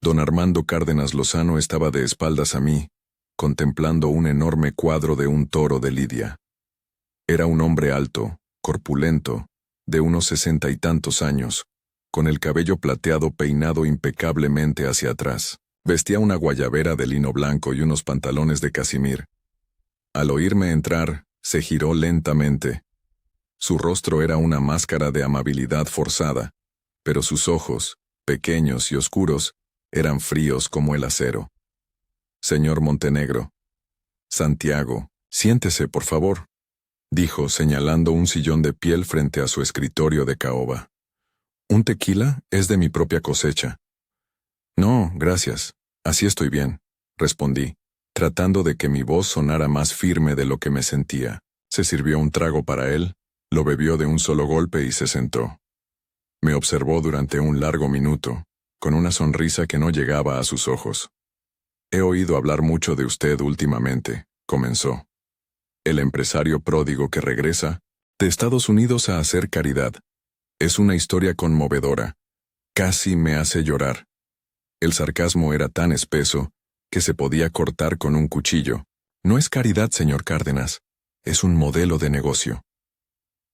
Don Armando Cárdenas Lozano estaba de espaldas a mí, contemplando un enorme cuadro de un toro de lidia. Era un hombre alto, corpulento, de unos 60 y tantos años, con el cabello plateado peinado impecablemente hacia atrás. Vestía una guayabera de lino blanco y unos pantalones de casimir. Al oírme entrar, se giró lentamente. Su rostro era una máscara de amabilidad forzada, pero sus ojos, pequeños y oscuros, eran fríos como el acero. Señor Montenegro. Santiago, siéntese, por favor, dijo señalando un sillón de piel frente a su escritorio de caoba. Un tequila es de mi propia cosecha. No, gracias. Así estoy bien, respondí, tratando de que mi voz sonara más firme de lo que me sentía. Se sirvió un trago para él, lo bebió de un solo golpe y se sentó. Me observó durante un largo minuto, con una sonrisa que no llegaba a sus ojos. He oído hablar mucho de usted últimamente, comenzó. El empresario pródigo que regresa de Estados Unidos a hacer caridad. Es una historia conmovedora. Casi me hace llorar. El sarcasmo era tan espeso que se podía cortar con un cuchillo. No es caridad, señor Cárdenas. Es un modelo de negocio.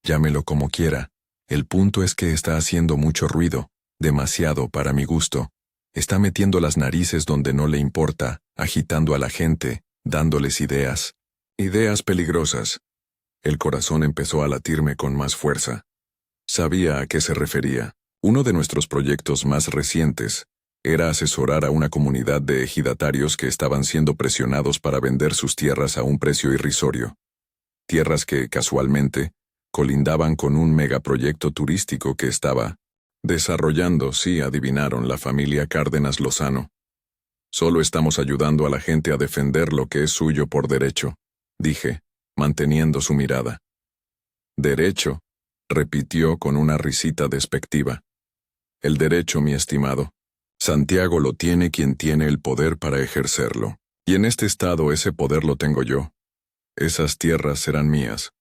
Llámelo como quiera. El punto es que está haciendo mucho ruido, demasiado para mi gusto. Está metiendo las narices donde no le importa, agitando a la gente, dándoles ideas. Ideas peligrosas. El corazón empezó a latirme con más fuerza. Sabía a qué se refería. Uno de nuestros proyectos más recientes era asesorar a una comunidad de ejidatarios que estaban siendo presionados para vender sus tierras a un precio irrisorio. Tierras que, casualmente, colindaban con un megaproyecto turístico que estaba desarrollando, sí, adivinaron, la familia Cárdenas Lozano. Solo estamos ayudando a la gente a defender lo que es suyo por derecho, dije, manteniendo su mirada. Derecho, repitió con una risita despectiva. El derecho, mi estimado. Santiago lo tiene quien tiene el poder para ejercerlo. Y en este estado ese poder lo tengo yo. Esas tierras serán mías,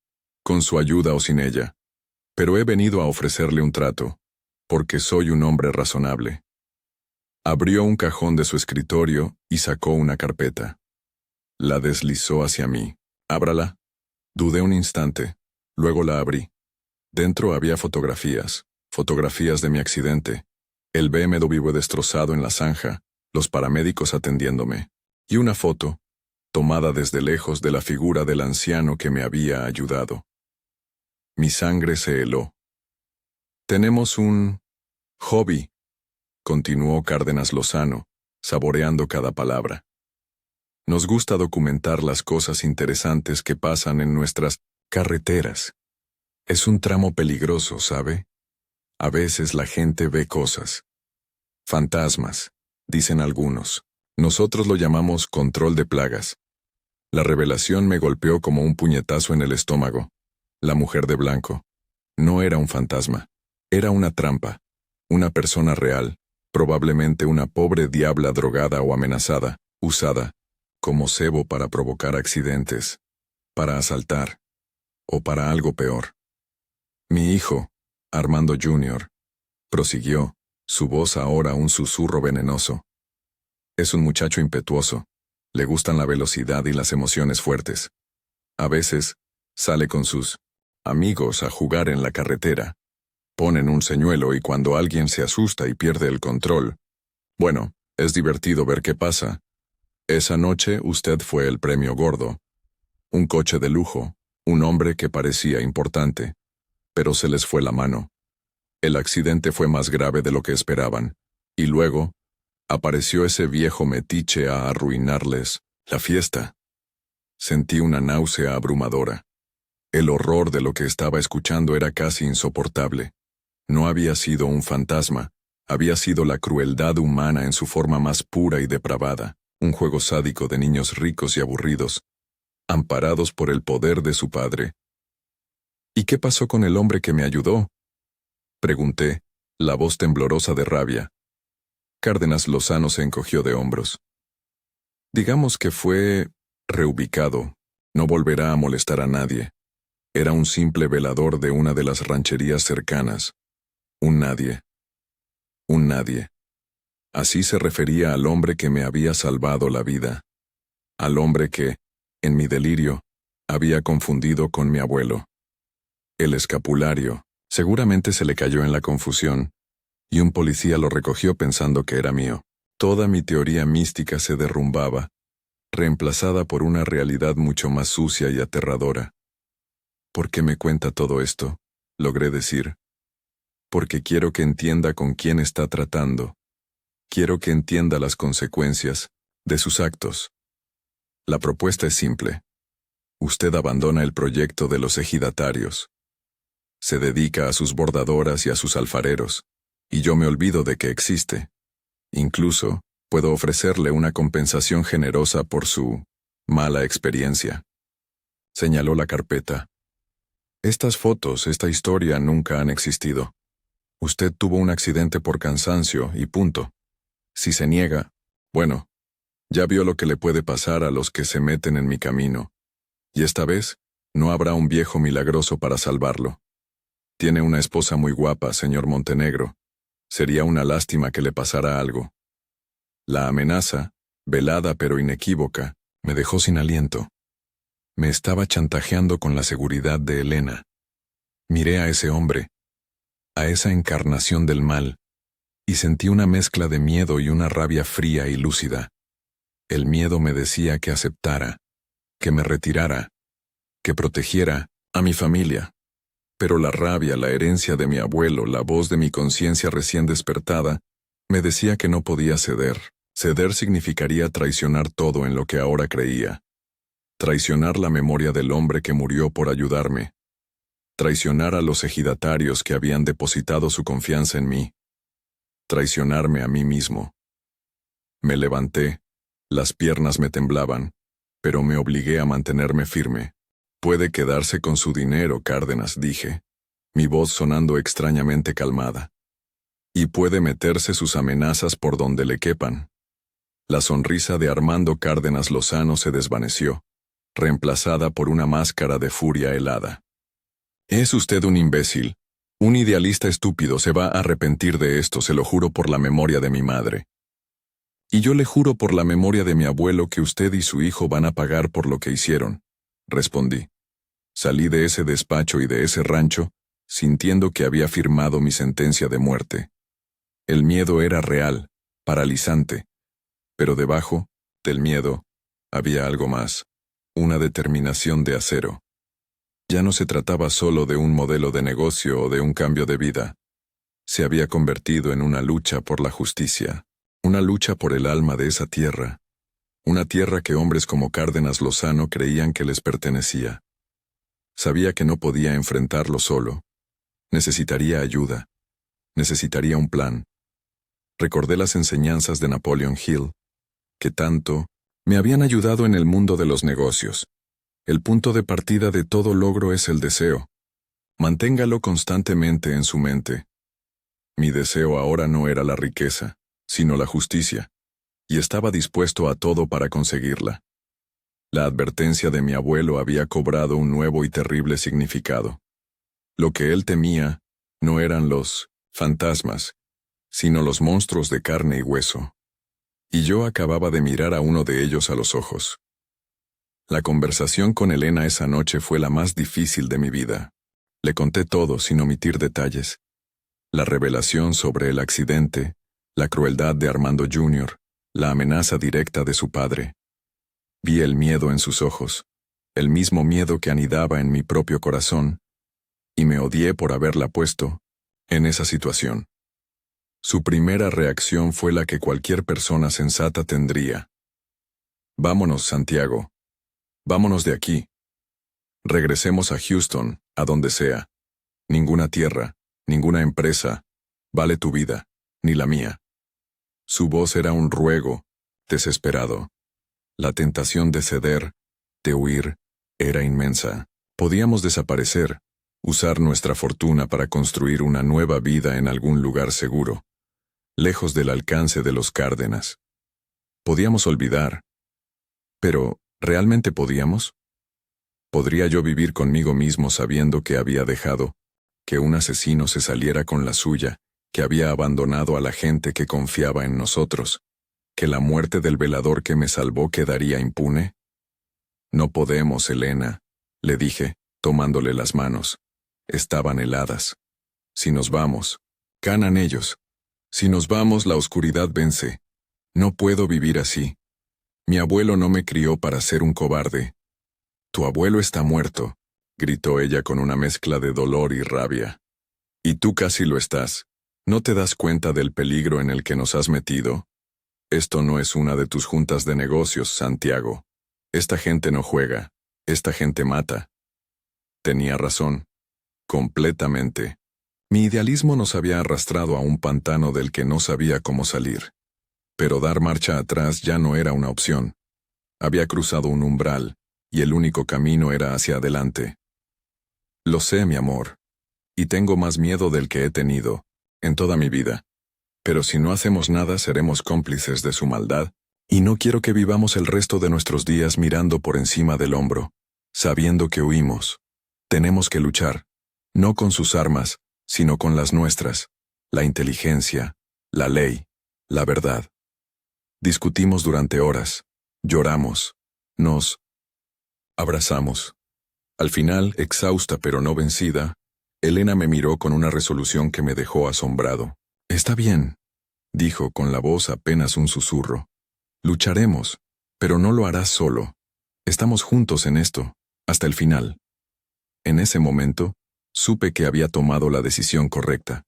con su ayuda o sin ella. Pero he venido a ofrecerle un trato, porque soy un hombre razonable. Abrió un cajón de su escritorio y sacó una carpeta. La deslizó hacia mí. «Ábrala». Dudé un instante, luego la abrí. Dentro había fotografías de mi accidente, el BMW destrozado en la zanja, los paramédicos atendiéndome, y una foto, tomada desde lejos de la figura del anciano que me había ayudado. Mi sangre se heló. «Tenemos un hobby», continuó Cárdenas Lozano, saboreando cada palabra. «Nos gusta documentar las cosas interesantes que pasan en nuestras carreteras. Es un tramo peligroso, ¿sabe? A veces la gente ve cosas. Fantasmas, dicen algunos. Nosotros lo llamamos control de plagas». La revelación me golpeó como un puñetazo en el estómago. La mujer de blanco. No era un fantasma. Era una trampa. Una persona real, probablemente una pobre diabla drogada o amenazada, usada como cebo para provocar accidentes, para asaltar, o para algo peor. Mi hijo, Armando Jr., prosiguió, su voz ahora un susurro venenoso. Es un muchacho impetuoso. Le gustan la velocidad y las emociones fuertes. A veces, sale con sus amigos a jugar en la carretera. Ponen un señuelo y cuando alguien se asusta y pierde el control, bueno, es divertido ver qué pasa. Esa noche usted fue el premio gordo. Un coche de lujo, un hombre que parecía importante, pero se les fue la mano. El accidente fue más grave de lo que esperaban, y luego apareció ese viejo metiche a arruinarles la fiesta. Sentí una náusea abrumadora. El horror de lo que estaba escuchando era casi insoportable. No había sido un fantasma, había sido la crueldad humana en su forma más pura y depravada, un juego sádico de niños ricos y aburridos, amparados por el poder de su padre. «¿Y qué pasó con el hombre que me ayudó?», pregunté, la voz temblorosa de rabia. Cárdenas Lozano se encogió de hombros. «Digamos que fue reubicado. No volverá a molestar a nadie. Era un simple velador de una de las rancherías cercanas. Un nadie. Un nadie». Así se refería al hombre que me había salvado la vida. Al hombre que, en mi delirio, había confundido con mi abuelo. El escapulario, seguramente se le cayó en la confusión, y un policía lo recogió pensando que era mío. Toda mi teoría mística se derrumbaba, reemplazada por una realidad mucho más sucia y aterradora. «¿Por qué me cuenta todo esto?», logré decir. «Porque quiero que entienda con quién está tratando. Quiero que entienda las consecuencias de sus actos. La propuesta es simple. Usted abandona el proyecto de los ejidatarios. Se dedica a sus bordadoras y a sus alfareros, y yo me olvido de que existe. Incluso, puedo ofrecerle una compensación generosa por su mala experiencia». Señaló la carpeta. «Estas fotos, esta historia nunca han existido. Usted tuvo un accidente por cansancio y punto. Si se niega, bueno, ya vio lo que le puede pasar a los que se meten en mi camino. Y esta vez, no habrá un viejo milagroso para salvarlo. Tiene una esposa muy guapa, señor Montenegro. Sería una lástima que le pasara algo». La amenaza, velada pero inequívoca, me dejó sin aliento. Me estaba chantajeando con la seguridad de Elena. Miré a ese hombre, a esa encarnación del mal, y sentí una mezcla de miedo y una rabia fría y lúcida. El miedo me decía que aceptara, que me retirara, que protegiera a mi familia. Pero la rabia, la herencia de mi abuelo, la voz de mi conciencia recién despertada, me decía que no podía ceder. Ceder significaría traicionar todo en lo que ahora creía. Traicionar la memoria del hombre que murió por ayudarme. Traicionar a los ejidatarios que habían depositado su confianza en mí. Traicionarme a mí mismo. Me levanté, las piernas me temblaban, pero me obligué a mantenerme firme. «Puede quedarse con su dinero, Cárdenas», dije, mi voz sonando extrañamente calmada. «Y puede meterse sus amenazas por donde le quepan». La sonrisa de Armando Cárdenas Lozano se desvaneció, reemplazada por una máscara de furia helada. «Es usted un imbécil», Un idealista estúpido se va a arrepentir de esto, se lo juro por la memoria de mi madre. Y yo le juro por la memoria de mi abuelo que usted y su hijo van a pagar por lo que hicieron, respondí. Salí de ese despacho y de ese rancho, sintiendo que había firmado mi sentencia de muerte. El miedo era real, paralizante, pero debajo del miedo había algo más, una determinación de acero. Ya no se trataba solo de un modelo de negocio o de un cambio de vida. Se había convertido en una lucha por la justicia, una lucha por el alma de esa tierra, una tierra que hombres como Cárdenas Lozano creían que les pertenecía. Sabía que no podía enfrentarlo solo. Necesitaría ayuda. Necesitaría un plan. Recordé las enseñanzas de Napoleon Hill, que tanto me habían ayudado en el mundo de los negocios. El punto de partida de todo logro es el deseo. Manténgalo constantemente en su mente. Mi deseo ahora no era la riqueza, sino la justicia, y estaba dispuesto a todo para conseguirla. La advertencia de mi abuelo había cobrado un nuevo y terrible significado. Lo que él temía no eran los fantasmas, sino los monstruos de carne y hueso. Y yo acababa de mirar a uno de ellos a los ojos. La conversación con Elena esa noche fue la más difícil de mi vida. Le conté todo sin omitir detalles. La revelación sobre el accidente, la crueldad de Armando Jr., la amenaza directa de su padre. Vi el miedo en sus ojos, el mismo miedo que anidaba en mi propio corazón, y me odié por haberla puesto en esa situación. Su primera reacción fue la que cualquier persona sensata tendría. Vámonos, Santiago. Vámonos de aquí. Regresemos a Houston, a donde sea. Ninguna tierra, ninguna empresa, vale tu vida, ni la mía. Su voz era un ruego, desesperado. La tentación de ceder, de huir, era inmensa. Podíamos desaparecer, usar nuestra fortuna para construir una nueva vida en algún lugar seguro, lejos del alcance de los Cárdenas. Podíamos olvidar. Pero, ¿realmente podíamos? ¿Podría yo vivir conmigo mismo sabiendo que había dejado que un asesino se saliera con la suya, que había abandonado a la gente que confiaba en nosotros, que la muerte del velador que me salvó quedaría impune? No podemos, Elena, le dije, tomándole las manos. Estaban heladas. Si nos vamos, ganan ellos. Si nos vamos, la oscuridad vence. No puedo vivir así. Mi abuelo no me crió para ser un cobarde. Tu abuelo está muerto, gritó ella con una mezcla de dolor y rabia. Y tú casi lo estás. ¿No te das cuenta del peligro en el que nos has metido? Esto no es una de tus juntas de negocios, Santiago. Esta gente no juega. Esta gente mata. Tenía razón. Completamente. Mi idealismo nos había arrastrado a un pantano del que no sabía cómo salir. Pero dar marcha atrás ya no era una opción. Había cruzado un umbral, y el único camino era hacia adelante. Lo sé, mi amor. Y tengo más miedo del que he tenido, en toda mi vida. Pero si no hacemos nada seremos cómplices de su maldad, y no quiero que vivamos el resto de nuestros días mirando por encima del hombro, sabiendo que huimos. Tenemos que luchar, no con sus armas, sino con las nuestras, la inteligencia, la ley, la verdad. Discutimos durante horas, lloramos, nos abrazamos. Al final, exhausta pero no vencida, Elena me miró con una resolución que me dejó asombrado. Está bien, dijo con la voz apenas un susurro. Lucharemos, pero no lo harás solo. Estamos juntos en esto, hasta el final. En ese momento, supe que había tomado la decisión correcta.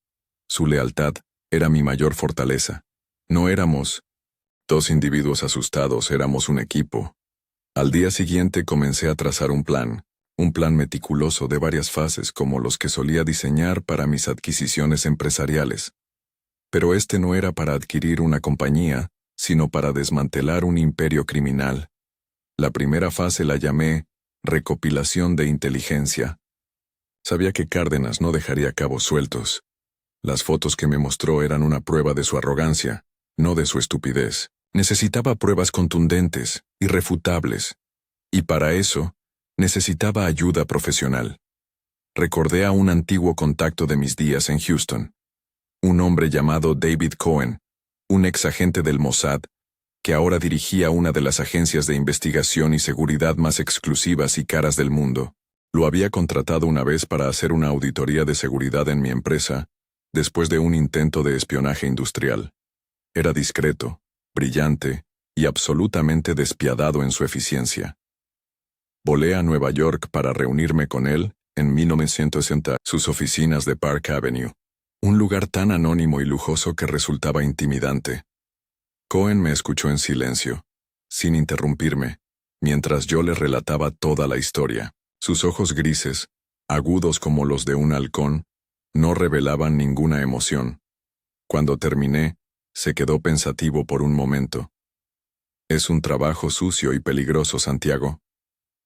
Su lealtad era mi mayor fortaleza. No éramos dos individuos asustados, éramos un equipo. Al día siguiente comencé a trazar un plan meticuloso de varias fases como los que solía diseñar para mis adquisiciones empresariales. Pero este no era para adquirir una compañía, sino para desmantelar un imperio criminal. La primera fase la llamé recopilación de inteligencia. Sabía que Cárdenas no dejaría cabos sueltos. Las fotos que me mostró eran una prueba de su arrogancia, no de su estupidez. Necesitaba pruebas contundentes, irrefutables. Y para eso, necesitaba ayuda profesional. Recordé a un antiguo contacto de mis días en Houston. Un hombre llamado David Cohen, un ex agente del Mossad, que ahora dirigía una de las agencias de investigación y seguridad más exclusivas y caras del mundo. Lo había contratado una vez para hacer una auditoría de seguridad en mi empresa, después de un intento de espionaje industrial. Era discreto, brillante y absolutamente despiadado en su eficiencia. Volé a Nueva York para reunirme con él en 1960, sus oficinas de Park Avenue, un lugar tan anónimo y lujoso que resultaba intimidante. Cohen me escuchó en silencio, sin interrumpirme, mientras yo le relataba toda la historia. Sus ojos grises, agudos como los de un halcón, no revelaban ninguna emoción. Cuando terminé, se quedó pensativo por un momento. «Es un trabajo sucio y peligroso, Santiago»,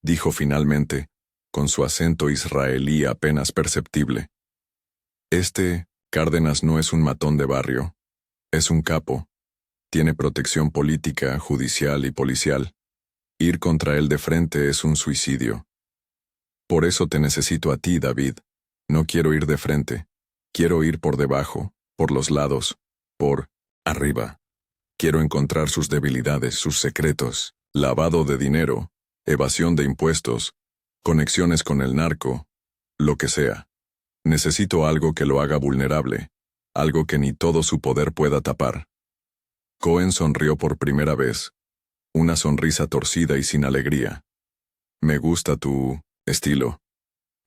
dijo finalmente, con su acento israelí apenas perceptible. Cárdenas no es un matón de barrio. Es un capo. Tiene protección política, judicial y policial. Ir contra él de frente es un suicidio. Por eso te necesito a ti, David. No quiero ir de frente. Quiero ir por debajo, por los lados, por arriba. Quiero encontrar sus debilidades, sus secretos, lavado de dinero, evasión de impuestos, conexiones con el narco, lo que sea. Necesito algo que lo haga vulnerable, algo que ni todo su poder pueda tapar. Cohen sonrió por primera vez, una sonrisa torcida y sin alegría. Me gusta tu estilo.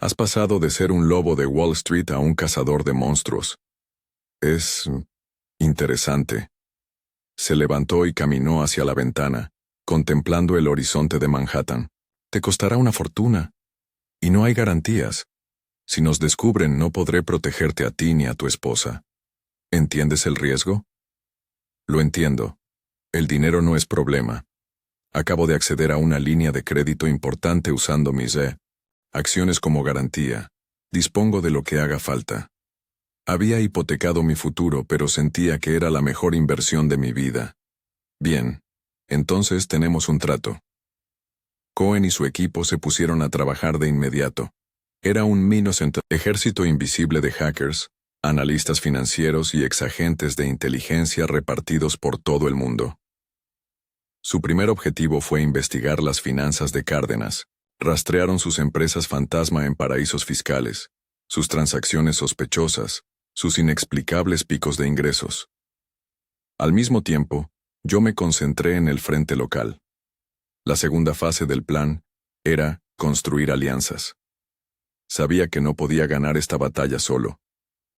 Has pasado de ser un lobo de Wall Street a un cazador de monstruos. Es interesante. Se levantó y caminó hacia la ventana, contemplando el horizonte de Manhattan. Te costará una fortuna. Y no hay garantías. Si nos descubren, no podré protegerte a ti ni a tu esposa. ¿Entiendes el riesgo? Lo entiendo. El dinero no es problema. Acabo de acceder a una línea de crédito importante usando mis acciones como garantía. Dispongo de lo que haga falta. Había hipotecado mi futuro, pero sentía que era la mejor inversión de mi vida. Bien, entonces tenemos un trato. Cohen y su equipo se pusieron a trabajar de inmediato. Era un ejército invisible de hackers, analistas financieros y exagentes de inteligencia repartidos por todo el mundo. Su primer objetivo fue investigar las finanzas de Cárdenas. Rastrearon sus empresas fantasma en paraísos fiscales, sus transacciones sospechosas, sus inexplicables picos de ingresos. Al mismo tiempo, yo me concentré en el frente local. La segunda fase del plan era construir alianzas. Sabía que no podía ganar esta batalla solo.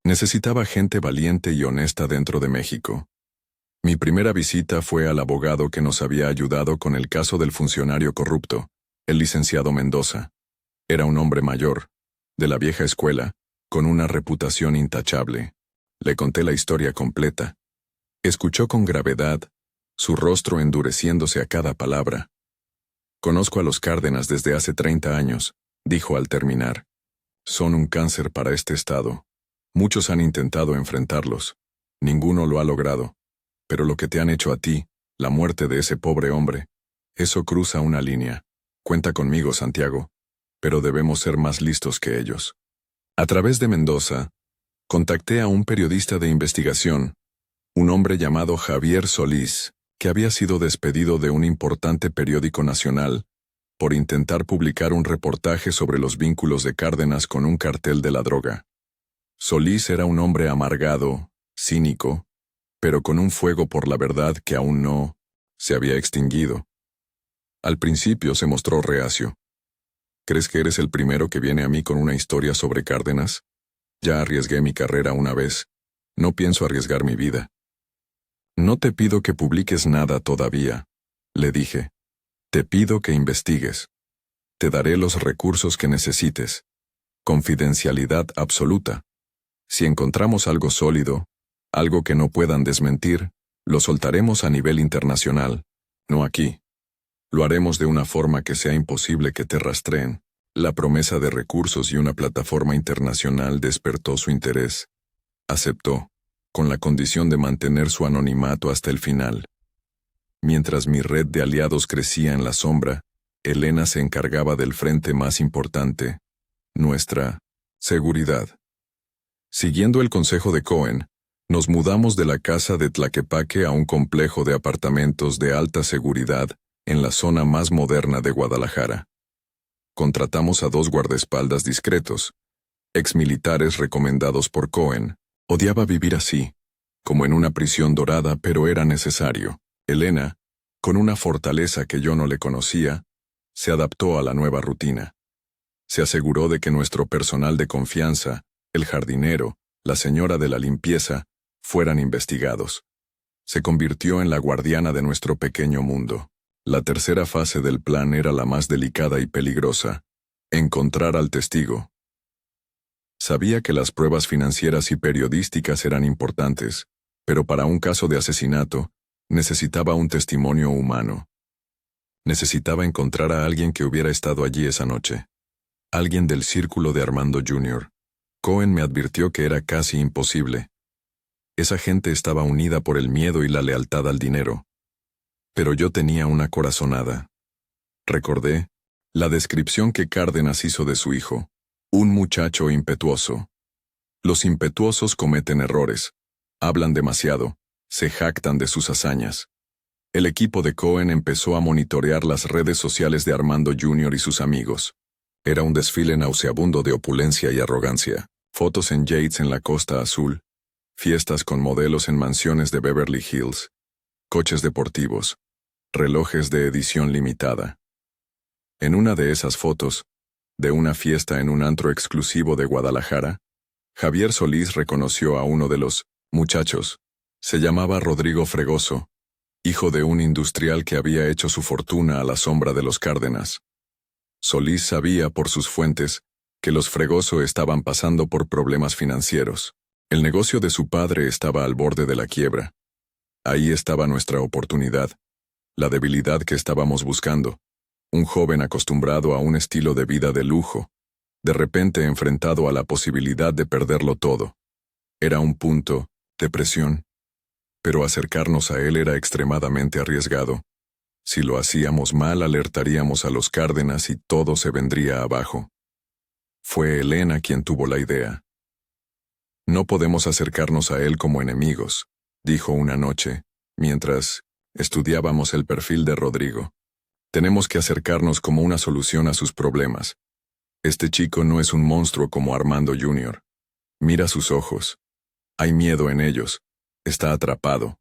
Necesitaba gente valiente y honesta dentro de México. Mi primera visita fue al abogado que nos había ayudado con el caso del funcionario corrupto, el licenciado Mendoza. Era un hombre mayor, de la vieja escuela, con una reputación intachable. Le conté la historia completa. Escuchó con gravedad, su rostro endureciéndose a cada palabra. Conozco a los Cárdenas desde hace 30 años, dijo al terminar. Son un cáncer para este estado. Muchos han intentado enfrentarlos. Ninguno lo ha logrado. Pero lo que te han hecho a ti, la muerte de ese pobre hombre, eso cruza una línea. Cuenta conmigo, Santiago, pero debemos ser más listos que ellos. A través de Mendoza, contacté a un periodista de investigación, un hombre llamado Javier Solís, que había sido despedido de un importante periódico nacional por intentar publicar un reportaje sobre los vínculos de Cárdenas con un cartel de la droga. Solís era un hombre amargado, cínico, pero con un fuego por la verdad que aún no se había extinguido. Al principio se mostró reacio. ¿Crees que eres el primero que viene a mí con una historia sobre Cárdenas? Ya arriesgué mi carrera una vez. No pienso arriesgar mi vida. No te pido que publiques nada todavía, le dije. Te pido que investigues. Te daré los recursos que necesites. Confidencialidad absoluta. Si encontramos algo sólido, algo que no puedan desmentir, lo soltaremos a nivel internacional, no aquí. Lo haremos de una forma que sea imposible que te rastreen. La promesa de recursos y una plataforma internacional despertó su interés. Aceptó, con la condición de mantener su anonimato hasta el final. Mientras mi red de aliados crecía en la sombra, Elena se encargaba del frente más importante, nuestra Seguridad. Siguiendo el consejo de Cohen, nos mudamos de la casa de Tlaquepaque a un complejo de apartamentos de alta seguridad en la zona más moderna de Guadalajara. Contratamos a 2 guardaespaldas discretos, exmilitares recomendados por Cohen. Odiaba vivir así, como en una prisión dorada, pero era necesario. Elena, con una fortaleza que yo no le conocía, se adaptó a la nueva rutina. Se aseguró de que nuestro personal de confianza, el jardinero, la señora de la limpieza, fueran investigados. Se convirtió en la guardiana de nuestro pequeño mundo. La tercera fase del plan era la más delicada y peligrosa: encontrar al testigo. Sabía que las pruebas financieras y periodísticas eran importantes, pero para un caso de asesinato, necesitaba un testimonio humano. Necesitaba encontrar a alguien que hubiera estado allí esa noche. Alguien del círculo de Armando Jr. Cohen me advirtió que era casi imposible. Esa gente estaba unida por el miedo y la lealtad al dinero. Pero yo tenía una corazonada. Recordé la descripción que Cárdenas hizo de su hijo: un muchacho impetuoso. Los impetuosos cometen errores, hablan demasiado, se jactan de sus hazañas. El equipo de Cohen empezó a monitorear las redes sociales de Armando Jr. y sus amigos. Era un desfile nauseabundo de opulencia y arrogancia. Fotos en yates en la Costa Azul, fiestas con modelos en mansiones de Beverly Hills, coches deportivos, relojes de edición limitada. En una de esas fotos, de una fiesta en un antro exclusivo de Guadalajara, Javier Solís reconoció a uno de los muchachos. Se llamaba Rodrigo Fregoso, hijo de un industrial que había hecho su fortuna a la sombra de los Cárdenas. Solís sabía por sus fuentes que los Fregoso estaban pasando por problemas financieros. El negocio de su padre estaba al borde de la quiebra. Ahí estaba nuestra oportunidad, la debilidad que estábamos buscando. Un joven acostumbrado a un estilo de vida de lujo, de repente enfrentado a la posibilidad de perderlo todo. Era un punto de presión, pero acercarnos a él era extremadamente arriesgado. Si lo hacíamos mal, alertaríamos a los Cárdenas y todo se vendría abajo. Fue Elena quien tuvo la idea. No podemos acercarnos a él como enemigos, dijo una noche, mientras estudiábamos el perfil de Rodrigo. Tenemos que acercarnos como una solución a sus problemas. Este chico no es un monstruo como Armando Jr. Mira sus ojos. Hay miedo en ellos. Está atrapado.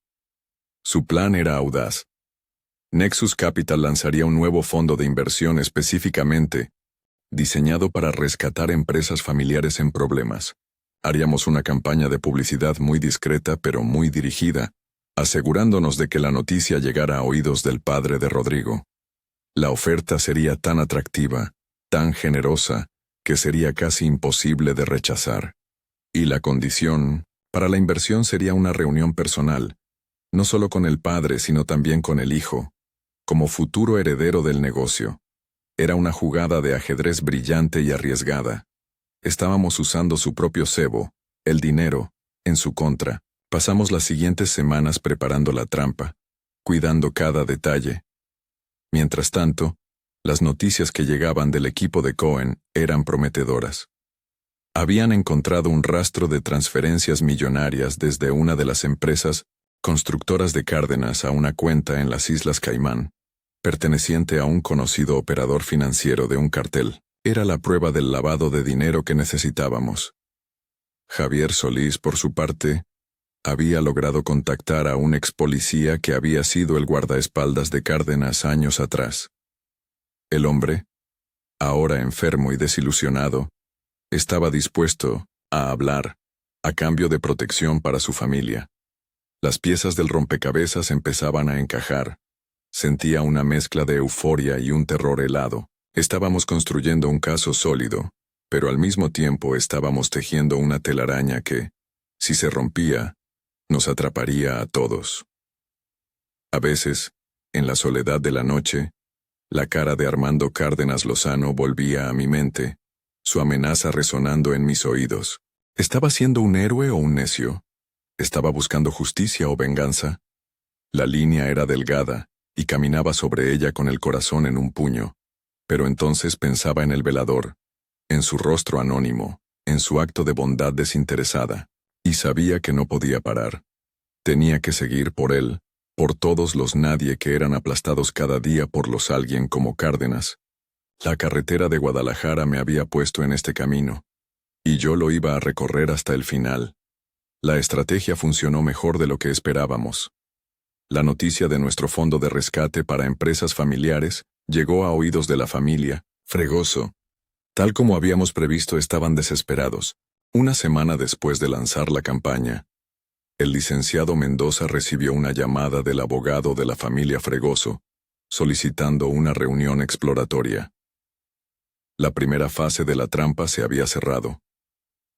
Su plan era audaz. Nexus Capital lanzaría un nuevo fondo de inversión específicamente diseñado para rescatar empresas familiares en problemas. Haríamos una campaña de publicidad muy discreta pero muy dirigida, asegurándonos de que la noticia llegara a oídos del padre de Rodrigo. La oferta sería tan atractiva, tan generosa, que sería casi imposible de rechazar. Y la condición para la inversión sería una reunión personal, no solo con el padre sino también con el hijo, como futuro heredero del negocio. Era una jugada de ajedrez brillante y arriesgada. Estábamos usando su propio cebo, el dinero, en su contra. Pasamos las siguientes semanas preparando la trampa, cuidando cada detalle. Mientras tanto, las noticias que llegaban del equipo de Cohen eran prometedoras. Habían encontrado un rastro de transferencias millonarias desde una de las empresas constructoras de Cárdenas a una cuenta en las Islas Caimán, perteneciente a un conocido operador financiero de un cartel. Era la prueba del lavado de dinero que necesitábamos. Javier Solís, por su parte, había logrado contactar a un ex policía que había sido el guardaespaldas de Cárdenas años atrás. El hombre, ahora enfermo y desilusionado, estaba dispuesto a hablar, a cambio de protección para su familia. Las piezas del rompecabezas empezaban a encajar. Sentía una mezcla de euforia y un terror helado. Estábamos construyendo un caso sólido, pero al mismo tiempo estábamos tejiendo una telaraña que, si se rompía, nos atraparía a todos. A veces, en la soledad de la noche, la cara de Armando Cárdenas Lozano volvía a mi mente, su amenaza resonando en mis oídos. ¿Estaba siendo un héroe o un necio? ¿Estaba buscando justicia o venganza? La línea era delgada, y caminaba sobre ella con el corazón en un puño, pero entonces pensaba en el velador, en su rostro anónimo, en su acto de bondad desinteresada, y sabía que no podía parar. Tenía que seguir por él, por todos los nadie que eran aplastados cada día por los alguien como Cárdenas. La carretera de Guadalajara me había puesto en este camino, y yo lo iba a recorrer hasta el final. La estrategia funcionó mejor de lo que esperábamos. La noticia de nuestro fondo de rescate para empresas familiares llegó a oídos de la familia Fregoso. Tal como habíamos previsto, estaban desesperados. Una semana después de lanzar la campaña, el licenciado Mendoza recibió una llamada del abogado de la familia Fregoso, solicitando una reunión exploratoria. La primera fase de la trampa se había cerrado.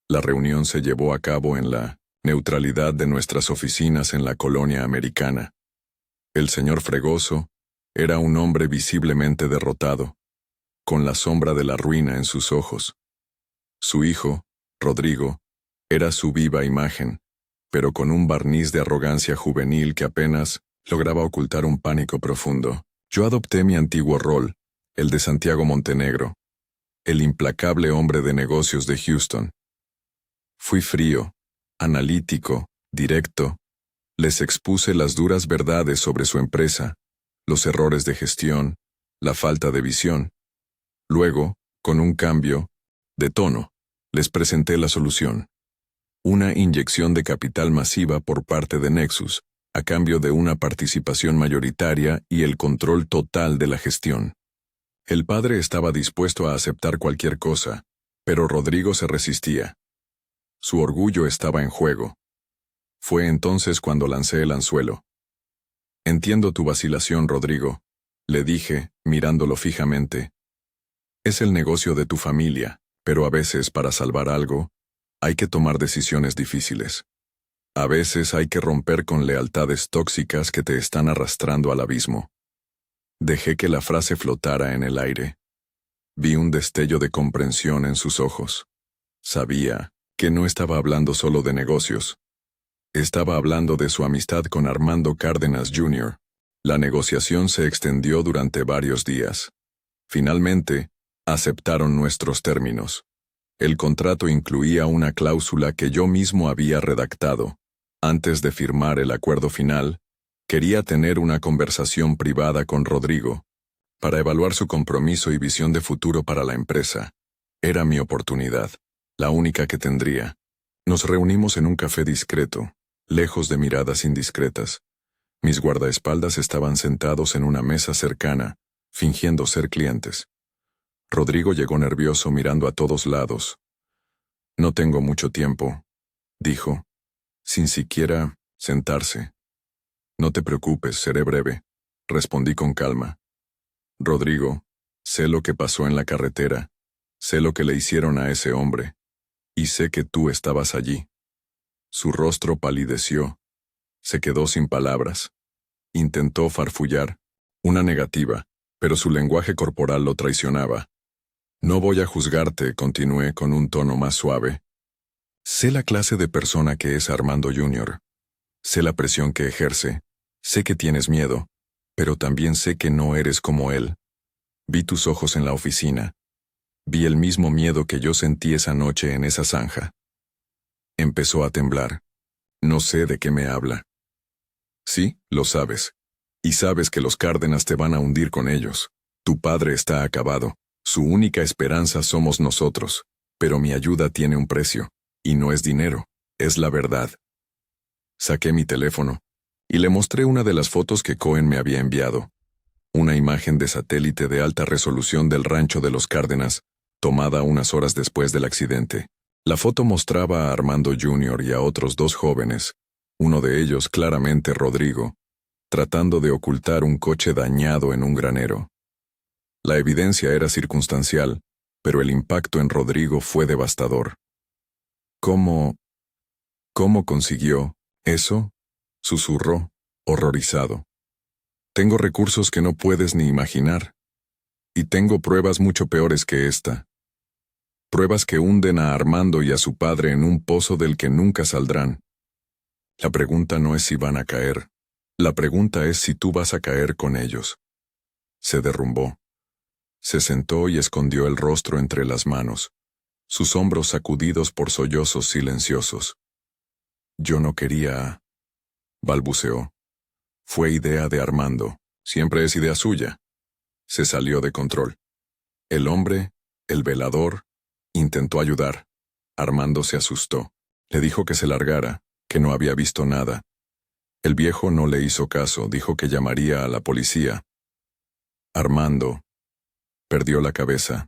La reunión se llevó a cabo en la neutralidad de nuestras oficinas en la colonia americana. El señor Fregoso era un hombre visiblemente derrotado, con la sombra de la ruina en sus ojos. Su hijo, Rodrigo, era su viva imagen, pero con un barniz de arrogancia juvenil que apenas lograba ocultar un pánico profundo. Yo adopté mi antiguo rol, el de Santiago Montenegro, el implacable hombre de negocios de Houston. Fui frío, analítico, directo. Les expuse las duras verdades sobre su empresa, los errores de gestión, la falta de visión. Luego, con un cambio de tono, les presenté la solución. Una inyección de capital masiva por parte de Nexus, a cambio de una participación mayoritaria y el control total de la gestión. El padre estaba dispuesto a aceptar cualquier cosa, pero Rodrigo se resistía. Su orgullo estaba en juego. Fue entonces cuando lancé el anzuelo. Entiendo tu vacilación, Rodrigo, le dije, mirándolo fijamente. Es el negocio de tu familia, pero a veces, para salvar algo, hay que tomar decisiones difíciles. A veces hay que romper con lealtades tóxicas que te están arrastrando al abismo. Dejé que la frase flotara en el aire. Vi un destello de comprensión en sus ojos. Sabía que no estaba hablando solo de negocios. Estaba hablando de su amistad con Armando Cárdenas Jr. La negociación se extendió durante varios días. Finalmente, aceptaron nuestros términos. El contrato incluía una cláusula que yo mismo había redactado. Antes de firmar el acuerdo final, quería tener una conversación privada con Rodrigo, para evaluar su compromiso y visión de futuro para la empresa. Era mi oportunidad, la única que tendría. Nos reunimos en un café discreto, lejos de miradas indiscretas. Mis guardaespaldas estaban sentados en una mesa cercana, fingiendo ser clientes. Rodrigo llegó nervioso mirando a todos lados. No tengo mucho tiempo, dijo, sin siquiera sentarse. No te preocupes, seré breve, respondí con calma. Rodrigo, sé lo que pasó en la carretera, sé lo que le hicieron a ese hombre, y sé que tú estabas allí. Su rostro palideció. Se quedó sin palabras. Intentó farfullar, una negativa, pero su lenguaje corporal lo traicionaba. No voy a juzgarte, continué con un tono más suave. Sé la clase de persona que es Armando Jr. Sé la presión que ejerce. Sé que tienes miedo, pero también sé que no eres como él. Vi tus ojos en la oficina. Vi el mismo miedo que yo sentí esa noche en esa zanja. Empezó a temblar. No sé de qué me habla. Sí, lo sabes. Y sabes que los Cárdenas te van a hundir con ellos. Tu padre está acabado. Su única esperanza somos nosotros. Pero mi ayuda tiene un precio. Y no es dinero, es la verdad. Saqué mi teléfono y le mostré una de las fotos que Cohen me había enviado. Una imagen de satélite de alta resolución del rancho de los Cárdenas, tomada unas horas después del accidente. La foto mostraba a Armando Jr. y a otros dos jóvenes, uno de ellos claramente Rodrigo, tratando de ocultar un coche dañado en un granero. La evidencia era circunstancial, pero el impacto en Rodrigo fue devastador. ¿Cómo consiguió eso? Susurró, horrorizado. Tengo recursos que no puedes ni imaginar. Y tengo pruebas mucho peores que esta. Pruebas que hunden a Armando y a su padre en un pozo del que nunca saldrán. La pregunta no es si van a caer. La pregunta es si tú vas a caer con ellos. Se derrumbó. Se sentó y escondió el rostro entre las manos. sus hombros sacudidos por sollozos silenciosos. Yo no quería, balbuceó. Fue idea de Armando. Siempre es idea suya. Se salió de control. El hombre, el velador, intentó ayudar. Armando se asustó. Le dijo que se largara, que no había visto nada. El viejo no le hizo caso, dijo que llamaría a la policía. Armando perdió la cabeza.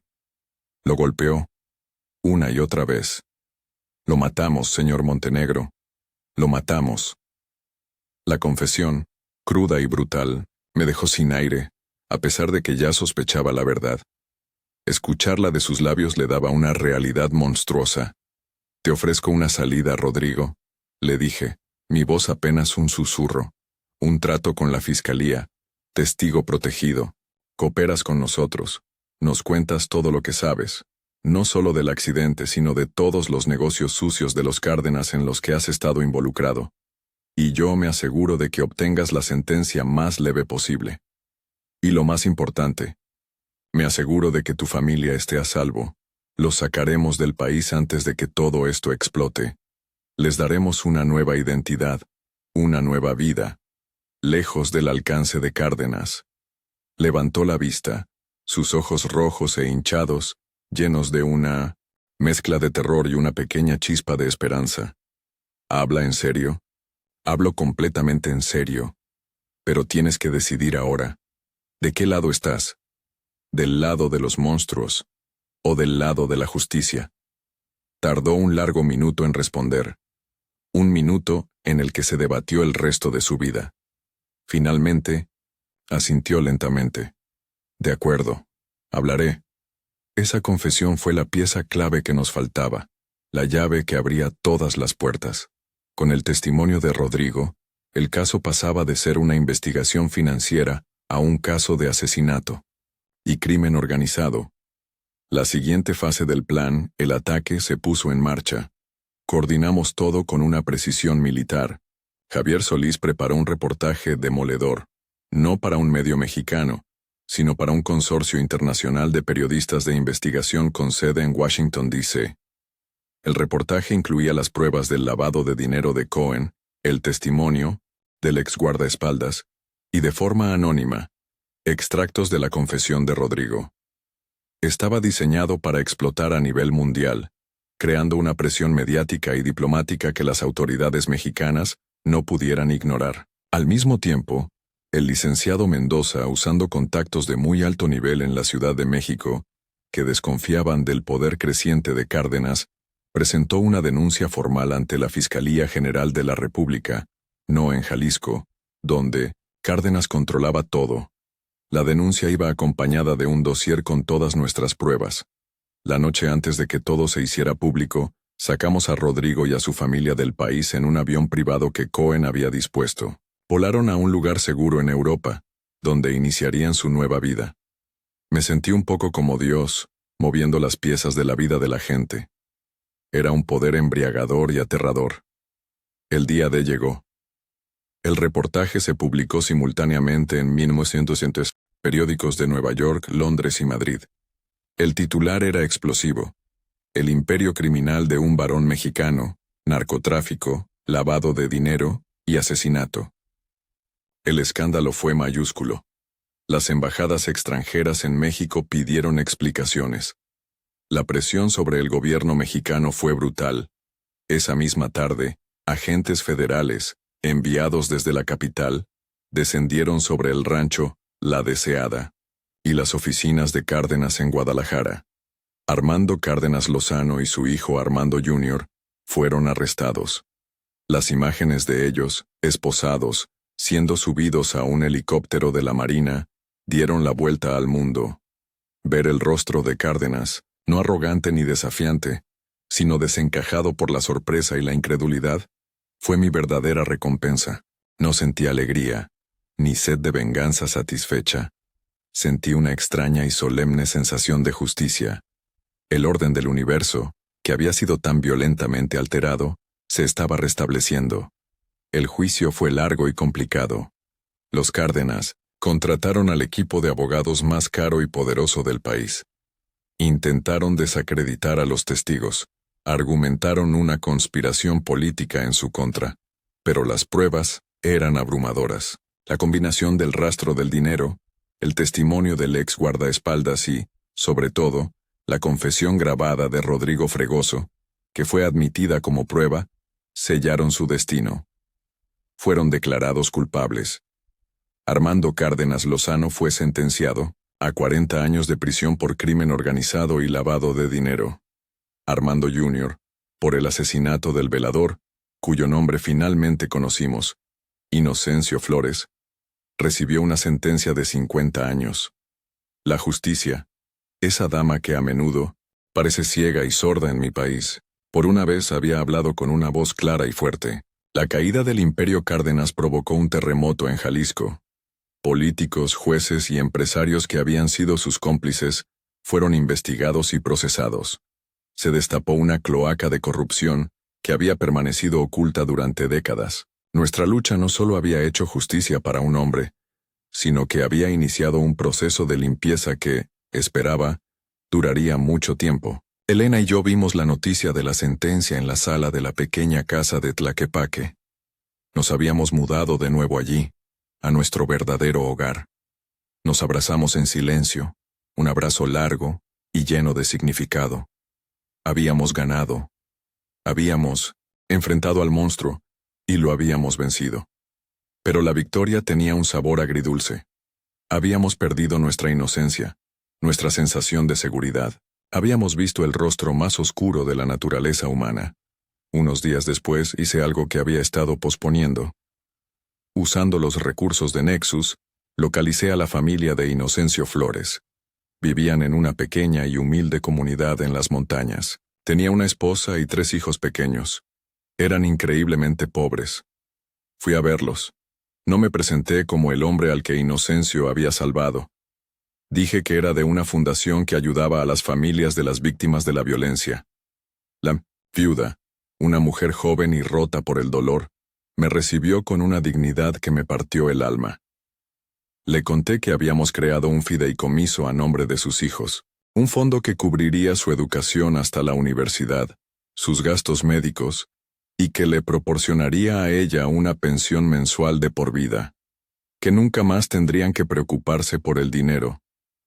Lo golpeó, una y otra vez. Lo matamos, señor Montenegro. Lo matamos. La confesión, cruda y brutal, me dejó sin aire, a pesar de que ya sospechaba la verdad. Escucharla de sus labios le daba una realidad monstruosa. Te ofrezco una salida, Rodrigo, le dije, mi voz apenas un susurro. Un trato con la fiscalía, testigo protegido. Cooperas con nosotros. Nos cuentas todo lo que sabes. No solo del accidente, sino de todos los negocios sucios de los Cárdenas en los que has estado involucrado. Y yo me aseguro de que obtengas la sentencia más leve posible. Y lo más importante, me aseguro de que tu familia esté a salvo. Los sacaremos del país antes de que todo esto explote. Les daremos una nueva identidad, una nueva vida, lejos del alcance de Cárdenas. Levantó la vista, sus ojos rojos e hinchados, llenos de una mezcla de terror y una pequeña chispa de esperanza. ¿Habla en serio? Hablo completamente en serio. Pero tienes que decidir ahora. ¿De qué lado estás? ¿Del lado de los monstruos o del lado de la justicia? Tardó un largo minuto en responder. Un minuto en el que se debatió el resto de su vida. Finalmente, asintió lentamente. De acuerdo, hablaré. Esa confesión fue la pieza clave que nos faltaba, la llave que abría todas las puertas. Con el testimonio de Rodrigo, el caso pasaba de ser una investigación financiera a un caso de asesinato y crimen organizado. La siguiente fase del plan, el ataque, se puso en marcha. Coordinamos todo con una precisión militar. Javier Solís preparó un reportaje demoledor, no para un medio mexicano, sino para un consorcio internacional de periodistas de investigación con sede en Washington, D.C. El reportaje incluía las pruebas del lavado de dinero de Cohen, el testimonio del ex guardaespaldas, y de forma anónima, extractos de la confesión de Rodrigo. Estaba diseñado para explotar a nivel mundial, creando una presión mediática y diplomática que las autoridades mexicanas no pudieran ignorar. Al mismo tiempo, el licenciado Mendoza, usando contactos de muy alto nivel en la Ciudad de México, que desconfiaban del poder creciente de Cárdenas, presentó una denuncia formal ante la Fiscalía General de la República, no en Jalisco, donde Cárdenas controlaba todo. La denuncia iba acompañada de un dossier con todas nuestras pruebas. La noche antes de que todo se hiciera público, sacamos a Rodrigo y a su familia del país en un avión privado que Cohen había dispuesto. Volaron a un lugar seguro en Europa, donde iniciarían su nueva vida. Me sentí un poco como Dios, moviendo las piezas de la vida de la gente. Era un poder embriagador y aterrador. El día D llegó. El reportaje se publicó simultáneamente en 1900 periódicos de Nueva York, Londres y Madrid. El titular era explosivo. El imperio criminal de un varón mexicano, narcotráfico, lavado de dinero y asesinato. El escándalo fue mayúsculo. Las embajadas extranjeras en México pidieron explicaciones. La presión sobre el gobierno mexicano fue brutal. Esa misma tarde, agentes federales, enviados desde la capital, descendieron sobre el rancho La Deseada y las oficinas de Cárdenas en Guadalajara. Armando Cárdenas Lozano y su hijo Armando Jr. fueron arrestados. Las imágenes de ellos, esposados, siendo subidos a un helicóptero de la Marina, dieron la vuelta al mundo. Ver el rostro de Cárdenas, no arrogante ni desafiante, sino desencajado por la sorpresa y la incredulidad, fue mi verdadera recompensa. No sentí alegría, ni sed de venganza satisfecha. Sentí una extraña y solemne sensación de justicia. El orden del universo, que había sido tan violentamente alterado, se estaba restableciendo. El juicio fue largo y complicado. Los Cárdenas contrataron al equipo de abogados más caro y poderoso del país. Intentaron desacreditar a los testigos. Argumentaron una conspiración política en su contra. Pero las pruebas eran abrumadoras. La combinación del rastro del dinero, el testimonio del ex guardaespaldas y, sobre todo, la confesión grabada de Rodrigo Fregoso, que fue admitida como prueba, sellaron su destino. Fueron declarados culpables. Armando Cárdenas Lozano fue sentenciado a 40 años de prisión por crimen organizado y lavado de dinero. Armando Jr., por el asesinato del velador, cuyo nombre finalmente conocimos, Inocencio Flores, recibió una sentencia de 50 años. La justicia, esa dama que a menudo parece ciega y sorda en mi país, por una vez había hablado con una voz clara y fuerte. La caída del Imperio Cárdenas provocó un terremoto en Jalisco. Políticos, jueces y empresarios que habían sido sus cómplices fueron investigados y procesados. Se destapó una cloaca de corrupción que había permanecido oculta durante décadas. Nuestra lucha no solo había hecho justicia para un hombre, sino que había iniciado un proceso de limpieza que, esperaba, duraría mucho tiempo. Elena y yo vimos la noticia de la sentencia en la sala de la pequeña casa de Tlaquepaque. Nos habíamos mudado de nuevo allí, a nuestro verdadero hogar. Nos abrazamos en silencio, un abrazo largo y lleno de significado. Habíamos ganado. Habíamos enfrentado al monstruo y lo habíamos vencido. Pero la victoria tenía un sabor agridulce. Habíamos perdido nuestra inocencia, nuestra sensación de seguridad. Habíamos visto el rostro más oscuro de la naturaleza humana. Unos días después hice algo que había estado posponiendo. Usando los recursos de Nexus, localicé a la familia de Inocencio Flores. Vivían en una pequeña y humilde comunidad en las montañas. Tenía una esposa y 3 hijos pequeños. Eran increíblemente pobres. Fui a verlos. No me presenté como el hombre al que Inocencio había salvado. Dije que era de una fundación que ayudaba a las familias de las víctimas de la violencia. La viuda, una mujer joven y rota por el dolor, me recibió con una dignidad que me partió el alma. Le conté que habíamos creado un fideicomiso a nombre de sus hijos, un fondo que cubriría su educación hasta la universidad, sus gastos médicos, y que le proporcionaría a ella una pensión mensual de por vida, que nunca más tendrían que preocuparse por el dinero.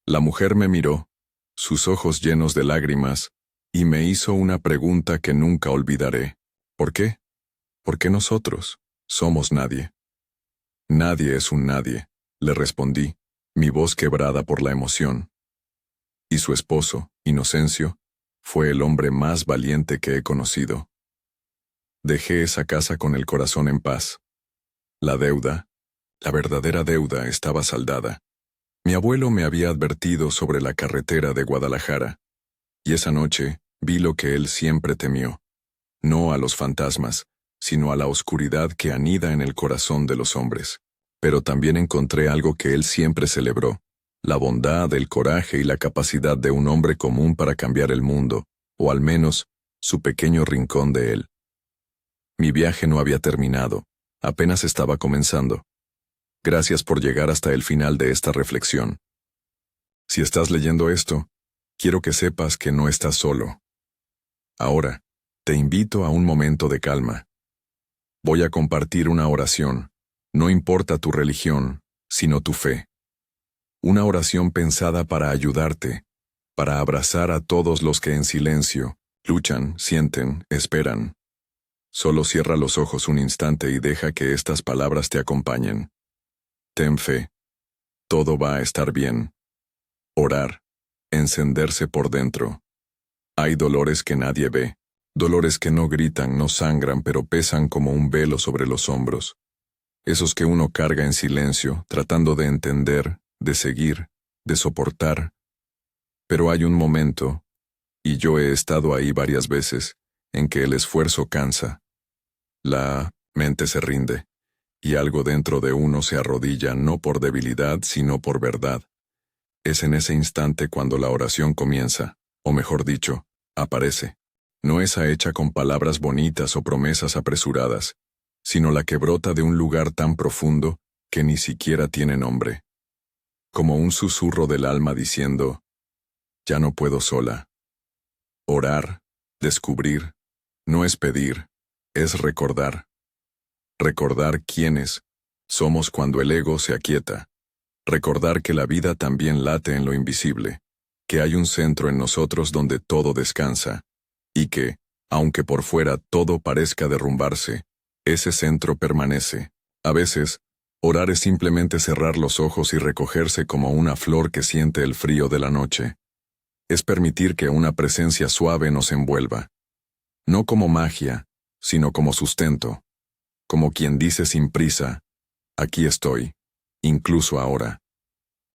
La mujer me miró, sus ojos llenos de lágrimas, y me hizo una pregunta que nunca olvidaré. ¿Por qué? ¿Por qué nosotros somos nadie? Nadie es un nadie, le respondí, mi voz quebrada por la emoción. Y su esposo, Inocencio, fue el hombre más valiente que he conocido. Dejé esa casa con el corazón en paz. La deuda, la verdadera deuda, estaba saldada. Mi abuelo me había advertido sobre la carretera de Guadalajara, y esa noche vi lo que él siempre temió, no a los fantasmas, sino a la oscuridad que anida en el corazón de los hombres. Pero también encontré algo que él siempre celebró, la bondad, el coraje y la capacidad de un hombre común para cambiar el mundo, o al menos, su pequeño rincón de él. Mi viaje no había terminado, apenas estaba comenzando. Gracias por llegar hasta el final de esta reflexión. Si estás leyendo esto, quiero que sepas que no estás solo. Ahora, te invito a un momento de calma. Voy a compartir una oración, no importa tu religión, sino tu fe. Una oración pensada para ayudarte, para abrazar a todos los que en silencio luchan, sienten, esperan. Solo cierra los ojos un instante y deja que estas palabras te acompañen. Ten fe. Todo va a estar bien. Orar. Encenderse por dentro. Hay dolores que nadie ve. Dolores que no gritan, no sangran, pero pesan como un velo sobre los hombros. Esos que uno carga en silencio, tratando de entender, de seguir, de soportar. Pero hay un momento, y yo he estado ahí varias veces, en que el esfuerzo cansa. La mente se rinde, y algo dentro de uno se arrodilla no por debilidad, sino por verdad. Es en ese instante cuando la oración comienza, o mejor dicho, aparece. No esa hecha con palabras bonitas o promesas apresuradas, sino la que brota de un lugar tan profundo que ni siquiera tiene nombre. Como un susurro del alma diciendo, Ya no puedo sola. Orar, descubrir, no es pedir, es recordar. Recordar quiénes somos cuando el ego se aquieta. Recordar que la vida también late en lo invisible, que hay un centro en nosotros donde todo descansa, y que, aunque por fuera todo parezca derrumbarse, ese centro permanece. A veces, orar es simplemente cerrar los ojos y recogerse como una flor que siente el frío de la noche. Es permitir que una presencia suave nos envuelva. No como magia, sino como sustento. Como quien dice sin prisa, aquí estoy, incluso ahora.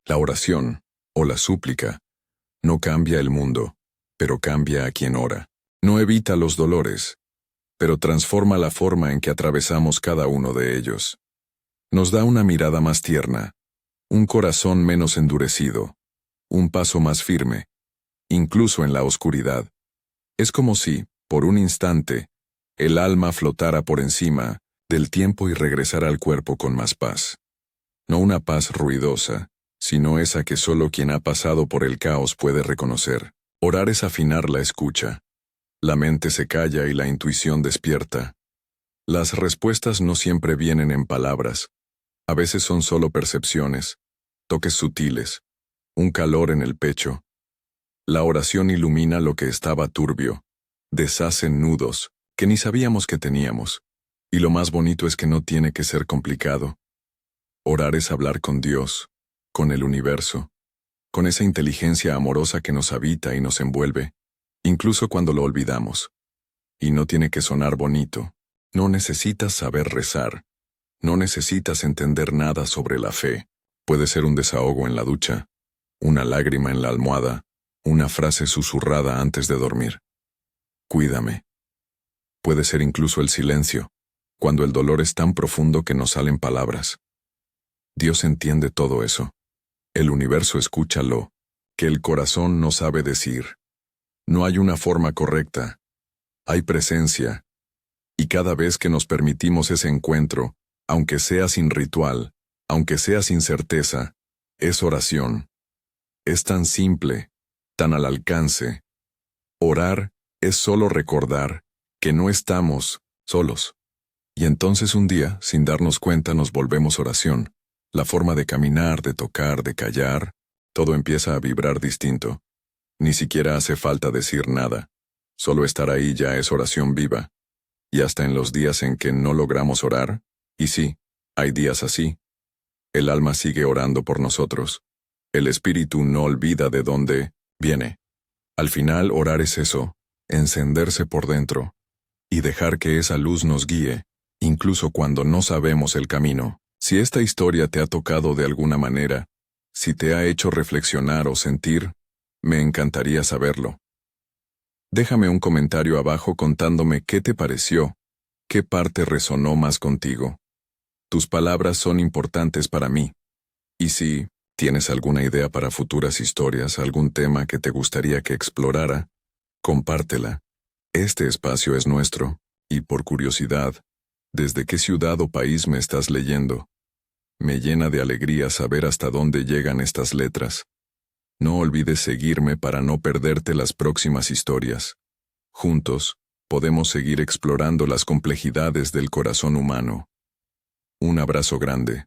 La oración, o la súplica, no cambia el mundo, pero cambia a quien ora. No evita los dolores, pero transforma la forma en que atravesamos cada uno de ellos. Nos da una mirada más tierna, un corazón menos endurecido, un paso más firme, incluso en la oscuridad. Es como si, por un instante, el alma flotara por encima del tiempo y regresara al cuerpo con más paz. No una paz ruidosa, sino esa que solo quien ha pasado por el caos puede reconocer. Orar es afinar la escucha. La mente se calla y la intuición despierta. Las respuestas no siempre vienen en palabras. A veces son solo percepciones, toques sutiles, un calor en el pecho. La oración ilumina lo que estaba turbio, deshace nudos que ni sabíamos que teníamos. Y lo más bonito es que no tiene que ser complicado. Orar es hablar con Dios, con el universo, con esa inteligencia amorosa que nos habita y nos envuelve, incluso cuando lo olvidamos. Y no tiene que sonar bonito. No necesitas saber rezar. No necesitas entender nada sobre la fe. Puede ser un desahogo en la ducha, una lágrima en la almohada, una frase susurrada antes de dormir. Cuídame. Puede ser incluso el silencio, cuando el dolor es tan profundo que no salen palabras. Dios entiende todo eso. El universo escucha lo que el corazón no sabe decir. No hay una forma correcta. Hay presencia. Y cada vez que nos permitimos ese encuentro, aunque sea sin ritual, aunque sea sin certeza, es oración. Es tan simple, tan al alcance. Orar es solo recordar que no estamos solos. Y entonces un día, sin darnos cuenta, nos volvemos oración. La forma de caminar, de tocar, de callar, todo empieza a vibrar distinto. Ni siquiera hace falta decir nada. Solo estar ahí ya es oración viva. Y hasta en los días en que no logramos orar, y sí, hay días así, el alma sigue orando por nosotros. El espíritu no olvida de dónde viene. Al final, orar es eso, encenderse por dentro, y dejar que esa luz nos guíe, incluso cuando no sabemos el camino. Si esta historia te ha tocado de alguna manera, si te ha hecho reflexionar o sentir, me encantaría saberlo. Déjame un comentario abajo contándome qué te pareció, qué parte resonó más contigo. Tus palabras son importantes para mí. Y si tienes alguna idea para futuras historias, algún tema que te gustaría que explorara, compártela. Este espacio es nuestro, y por curiosidad, ¿desde qué ciudad o país me estás leyendo? Me llena de alegría saber hasta dónde llegan estas letras. No olvides seguirme para no perderte las próximas historias. Juntos, podemos seguir explorando las complejidades del corazón humano. Un abrazo grande.